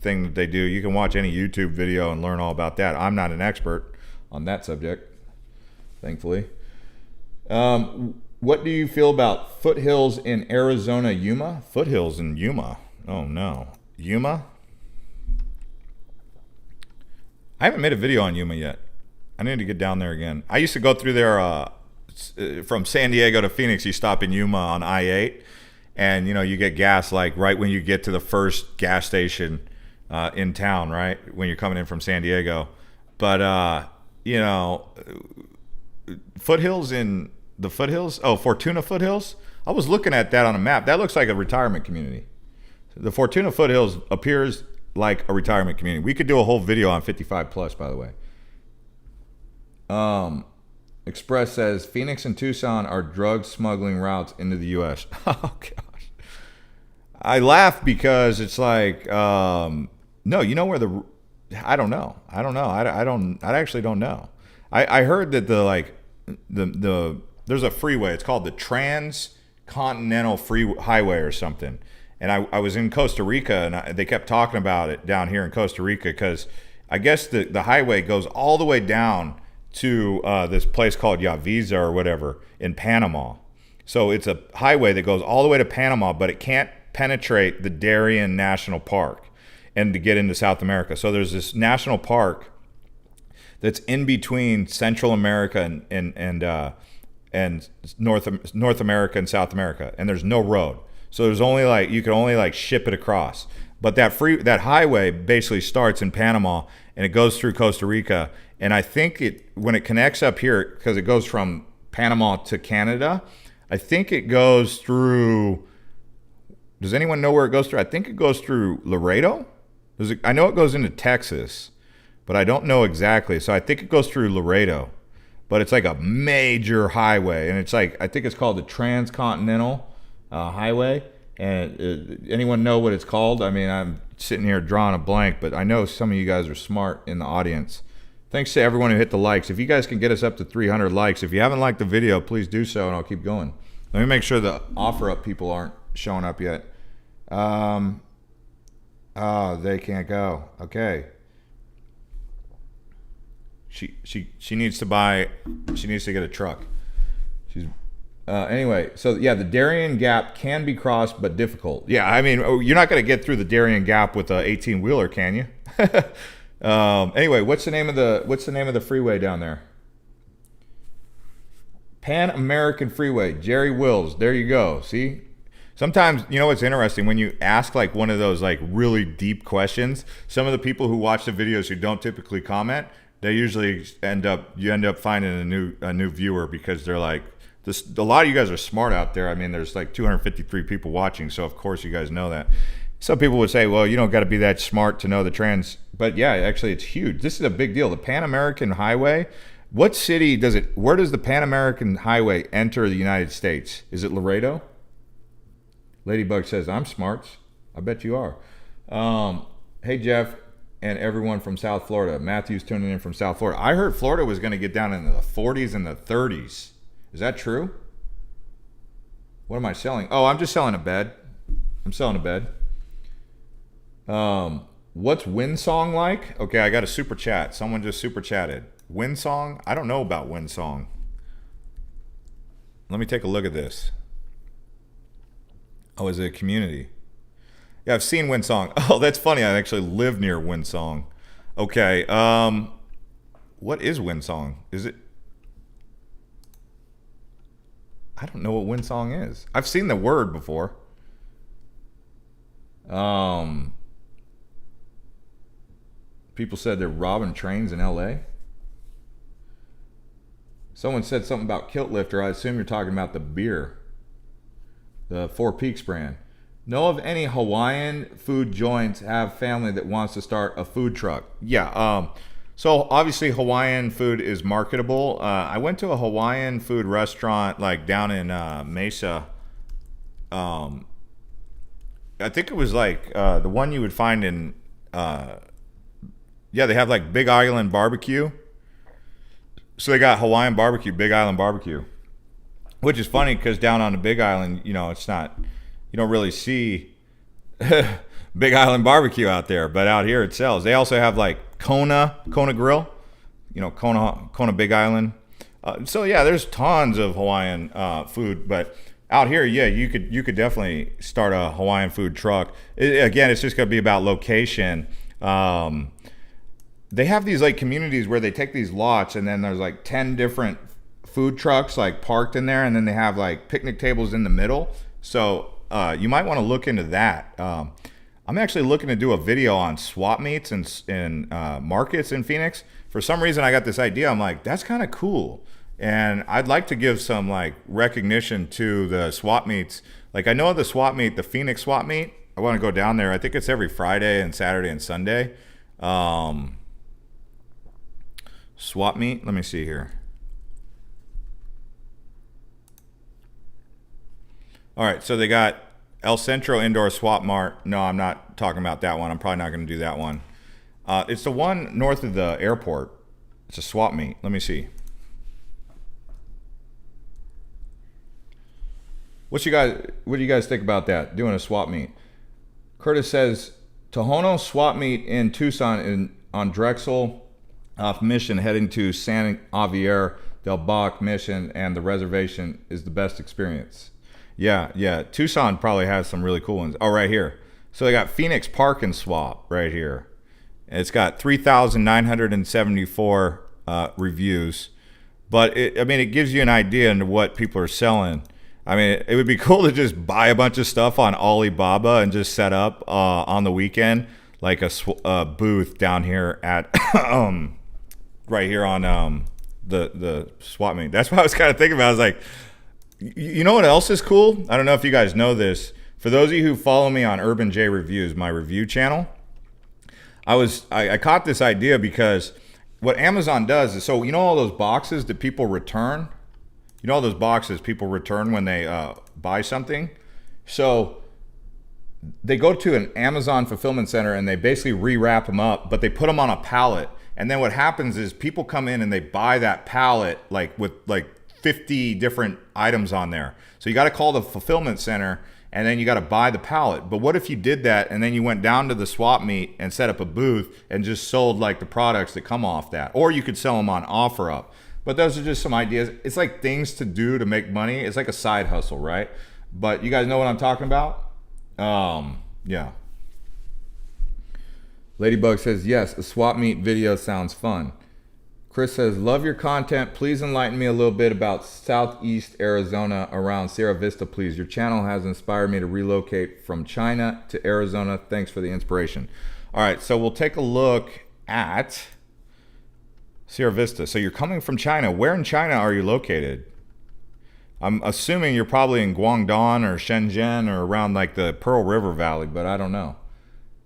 thing that they do. You can watch any YouTube video and learn all about that. I'm not an expert on that subject, thankfully. What do you feel about foothills in Arizona, Yuma? Foothills in Yuma? Oh, no. Yuma? I haven't made a video on Yuma yet. I need to get down there again. I used to go through there from San Diego to Phoenix. You stop in Yuma on I-8. And, you get gas like right when you get to the first gas station in town, right? When you're coming in from San Diego. But, foothills in the foothills. Oh, Fortuna Foothills. I was looking at that on a map. That looks like a retirement community. The Fortuna Foothills appears like a retirement community. We could do a whole video on 55 plus, by the way. Express says Phoenix and Tucson are drug smuggling routes into the U.S. Oh, gosh. I laugh because it's like, no, where I don't know. I actually don't know. I heard that there's a freeway. It's called the Transcontinental Highway or something. And I was in Costa Rica, and they kept talking about it down here in Costa Rica, because I guess the highway goes all the way down to this place called Yaviza or whatever in Panama. So it's a highway that goes all the way to Panama, but it can't penetrate the Darien National Park and to get into South America. So there's this national park that's in between Central America and North America and South America, and there's no road. So there's only you can only ship it across. But that highway basically starts in Panama and it goes through Costa Rica. And I think when it connects up here, because it goes from Panama to Canada, I think it goes through. Does anyone know where it goes through? I think it goes through Laredo. I know it goes into Texas, but I don't know exactly. So I think it goes through Laredo, but it's like a major highway, and I think it's called the Transcontinental Highway. And anyone know what it's called? I mean, I'm sitting here drawing a blank, but I know some of you guys are smart in the audience. Thanks to everyone who hit the likes. If you guys can get us up to 300 likes, if you haven't liked the video, please do so, and I'll keep going. Let me make sure the offer up people aren't showing up yet. Oh, they can't go. Okay. She needs to get a truck. Anyway, so yeah, the Darien Gap can be crossed, but difficult. Yeah, I mean, you're not going to get through the Darien Gap with a 18-wheeler, can you? Anyway, what's the name of the freeway down there? Pan American Freeway, Jerry Wills. There you go. See? Sometimes, what's interesting, when you ask one of those really deep questions, some of the people who watch the videos who don't typically comment, they usually end up finding a new viewer, because they're like, a lot of you guys are smart out there. I mean, there's 253 people watching, so of course you guys know that. Some people would say, well, you don't got to be that smart to know the trends. But yeah, actually it's huge. This is a big deal. The Pan American Highway, where does the Pan American Highway enter the United States? Is it Laredo? Ladybug says, I'm smart. I bet you are. Hey, Jeff and everyone from South Florida. Matthew's tuning in from South Florida. I heard Florida was going to get down into the 40s and the 30s. Is that true? What am I selling? Oh, I'm just selling a bed. I'm selling a bed. What's Windsong like? Okay, I got a super chat. Someone just super chatted. Windsong? I don't know about Windsong. Let me take a look at this. Oh, is it a community? Yeah, I've seen Windsong. Oh, that's funny. I actually live near Windsong. Okay. What is Windsong? Is it? I don't know what Windsong is. I've seen the word before. People said they're robbing trains in LA. Someone said something about Kilt Lifter. I assume you're talking about the beer. The Four Peaks brand. Know of any Hawaiian food joints have family that wants to start a food truck? Yeah. So obviously Hawaiian food is marketable. I went to a Hawaiian food restaurant like down in Mesa. I think it was like the one you would find in yeah, they have like Big Island barbecue. So they got Hawaiian barbecue, Big Island barbecue, which is funny because down on the Big Island, you know, it's not, you don't really see Big Island barbecue out there, but out here it sells. They also have like Kona Grill, you know, Kona Big Island. So yeah, there's tons of Hawaiian food, but out here, yeah, you could definitely start a Hawaiian food truck. Again, it's just gonna be about location. They have these like communities where they take these lots and then there's like 10 different food trucks like parked in there, and then they have like picnic tables in the middle. So you might want to look into that. I'm actually looking to do a video on swap meets and markets in Phoenix. For some reason, I got this idea. I'm like, that's kind of cool. And I'd like to give some like recognition to the swap meets. Like I know the swap meet, the Phoenix swap meet. I want to go down there. I think it's every Friday and Saturday and Sunday. Swap meet. Let me see here. All right, so they got El Centro Indoor Swap Mart. No, I'm not talking about that one. I'm probably not going to do that one. It's the one north of the airport. It's a swap meet. Let me see. What do you guys think about that? Doing a swap meet. Curtis says Tohono swap meet in Tucson on Drexel off Mission heading to San Javier del Bac Mission, and the reservation is the best experience. Yeah. Tucson probably has some really cool ones. Oh, right here. So they got Phoenix Park and Swap right here. It's got 3,974 reviews, but it gives you an idea into what people are selling. I mean, it would be cool to just buy a bunch of stuff on Alibaba and just set up on the weekend, like a booth down here at right here on the swap meet. That's what I was kind of thinking about. I was like, you know what else is cool? I don't know if you guys know this. For those of you who follow me on Urban J Reviews, my review channel, I caught this idea because what Amazon does is, so you know all those boxes that people return? You know all those boxes people return when they buy something? So they go to an Amazon fulfillment center and they basically rewrap them up, but they put them on a pallet. And then what happens is people come in and they buy that pallet like with like 50 different items on there. So you got to call the fulfillment center and then you got to buy the pallet. But what if you did that and then you went down to the swap meet and set up a booth and just sold like the products that come off that? Or you could sell them on OfferUp. But those are just some ideas. It's like things to do to make money. It's like a side hustle, right? But you guys know what I'm talking about? Yeah. Ladybug says, yes, a swap meet video sounds fun. Chris says, love your content. Please enlighten me a little bit about Southeast Arizona around Sierra Vista, please. Your channel has inspired me to relocate from China to Arizona. Thanks for the inspiration. All right, so we'll take a look at Sierra Vista. So you're coming from China. Where in China are you located? I'm assuming you're probably in Guangdong or Shenzhen or around like the Pearl River Valley, but I don't know.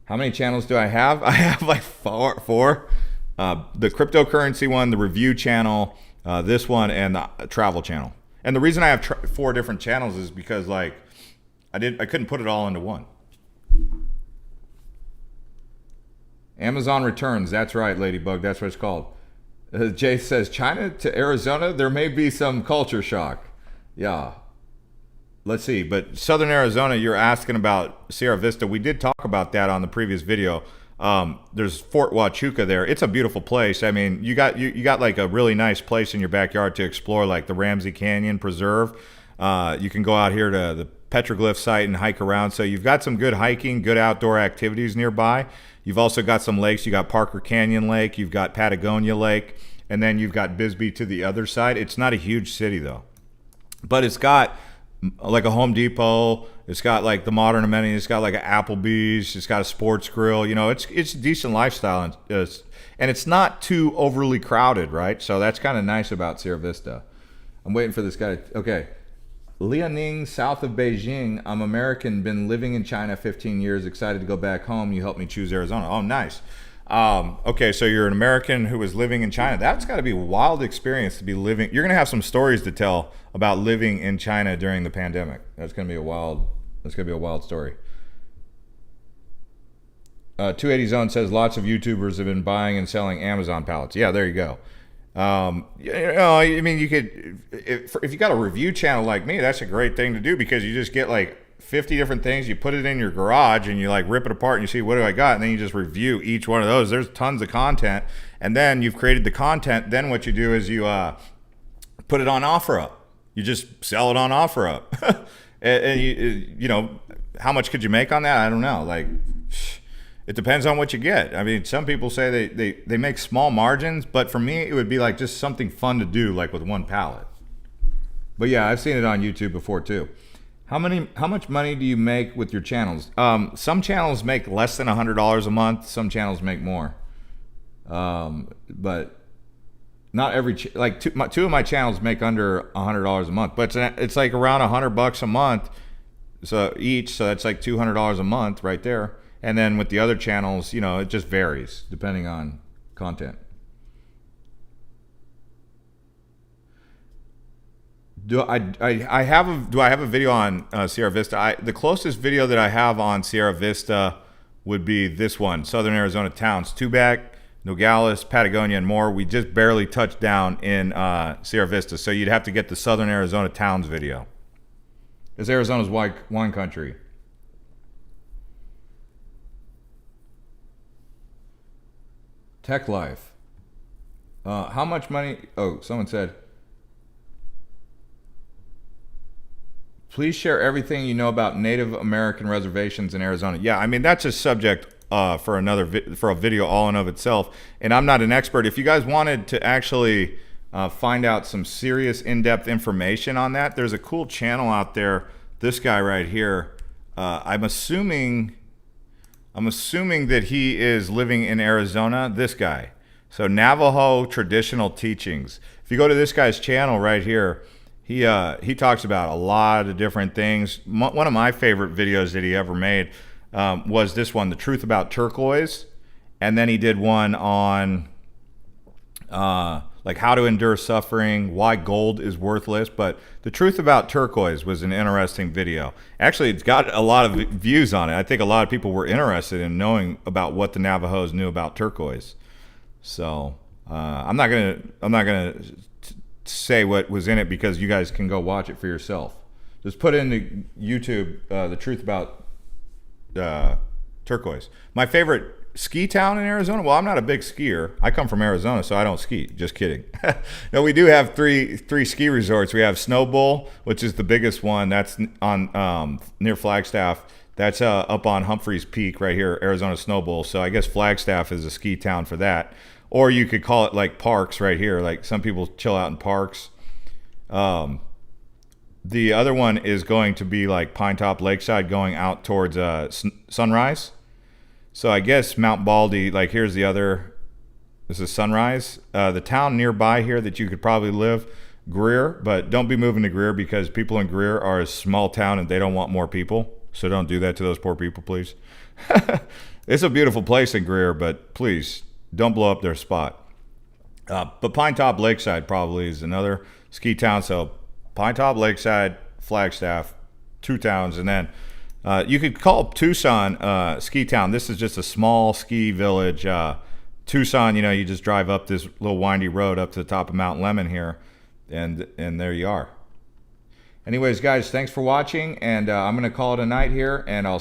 How many channels do I have? I have like four. The cryptocurrency one, the review channel, this one, and the travel channel. And the reason I have 4 different channels is because like I couldn't put it all into one. Amazon returns. That's right, Ladybug. That's what it's called. Jay says, China to Arizona, there may be some culture shock. Yeah. Let's see. But Southern Arizona, you're asking about Sierra Vista. We did talk about that on the previous video. There's Fort Huachuca there. It's a beautiful place. I mean, you got like a really nice place in your backyard to explore, like the Ramsey Canyon Preserve. You can go out here to the petroglyph site and hike around. So you've got some good hiking, good outdoor activities nearby. You've also got some lakes. You got Parker Canyon Lake. You've got Patagonia Lake. And then you've got Bisbee to the other side. It's not a huge city, though. But it's got like a Home Depot. It's got like the modern amenities. It's got like an Applebee's. It's got a sports grill. You know, it's a decent lifestyle. And it's not too overly crowded, right? So that's kind of nice about Sierra Vista. I'm waiting for this guy to, okay. Liaoning, south of Beijing. I'm American, been living in China 15 years, excited to go back home. You helped me choose Arizona. Oh, nice. Okay, so you're an American who was living in China. That's got to be a wild experience to be living. You're going to have some stories to tell about living in China during the pandemic. That's going to be a wild story. 280 Zone says lots of YouTubers have been buying and selling Amazon pallets. Yeah, there you go. You know, I mean, you could, if you got a review channel like me, that's a great thing to do, because you just get like 50 different things, you put it in your garage and you like rip it apart and you see, what do I got? And then you just review each one of those. There's tons of content. And then you've created the content. Then what you do is you put it on OfferUp. You just sell it on OfferUp. and you know, how much could you make on that? I don't know. Like, it depends on what you get. I mean, some people say they make small margins, but for me, it would be like just something fun to do, like with one pallet. But yeah, I've seen it on YouTube before too. How much money do you make with your channels? Some channels make less than $100 a month. Some channels make more. But not every, like two of my channels make under $100 a month, but it's like around $100 a month. So each, so that's like $200 a month right there. And then with the other channels, you know, it just varies depending on content. Do I have a video on Sierra Vista? The closest video that I have on Sierra Vista would be this one, Southern Arizona Towns, Tubac, Nogales, Patagonia, and more. We just barely touched down in Sierra Vista, so you'd have to get the Southern Arizona Towns video. It's Arizona's wine country. Tech Life. How much money? Oh, someone said, please share everything you know about Native American reservations in Arizona. Yeah, I mean, that's a subject for a video all in of itself. And I'm not an expert. If you guys wanted to actually find out some serious in-depth information on that, there's a cool channel out there. This guy right here. I'm assuming that he is living in Arizona. This guy. So Navajo Traditional Teachings. If you go to this guy's channel right here, he talks about a lot of different things. One of my favorite videos that he ever made was this one, The Truth About Turquoise. And then he did one on like how to endure suffering, why gold is worthless. But The Truth About Turquoise was an interesting video. Actually, it's got a lot of views on it. I think a lot of people were interested in knowing about what the Navajos knew about turquoise. So I'm not gonna say what was in it, because you guys can go watch it for yourself. Just put into YouTube The Truth About Turquoise. My favorite ski town in Arizona? Well, I'm not a big skier. I come from Arizona, so I don't ski. Just kidding. No, we do have three ski resorts. We have Snowbowl, which is the biggest one. That's on near Flagstaff. That's up on Humphreys Peak right here, Arizona Snowbowl. So I guess Flagstaff is a ski town for that. Or you could call it like Parks right here. Like some people chill out in Parks. The other one is going to be like Pinetop Lakeside, going out towards Sunrise. So I guess Mount Baldy, like here's the other, this is Sunrise. The town nearby here that you could probably live, Greer, but don't be moving to Greer, because people in Greer are a small town and they don't want more people. So don't do that to those poor people, please. It's a beautiful place in Greer, but please don't blow up their spot. But Pinetop Lakeside probably is another ski town. So Pinetop Lakeside, Flagstaff, two towns, and then you could call Tucson ski town. This is just a small ski village. Tucson, you know, you just drive up this little windy road up to the top of Mount Lemmon here, and there you are. Anyways, guys, thanks for watching, and I'm going to call it a night here, and I'll see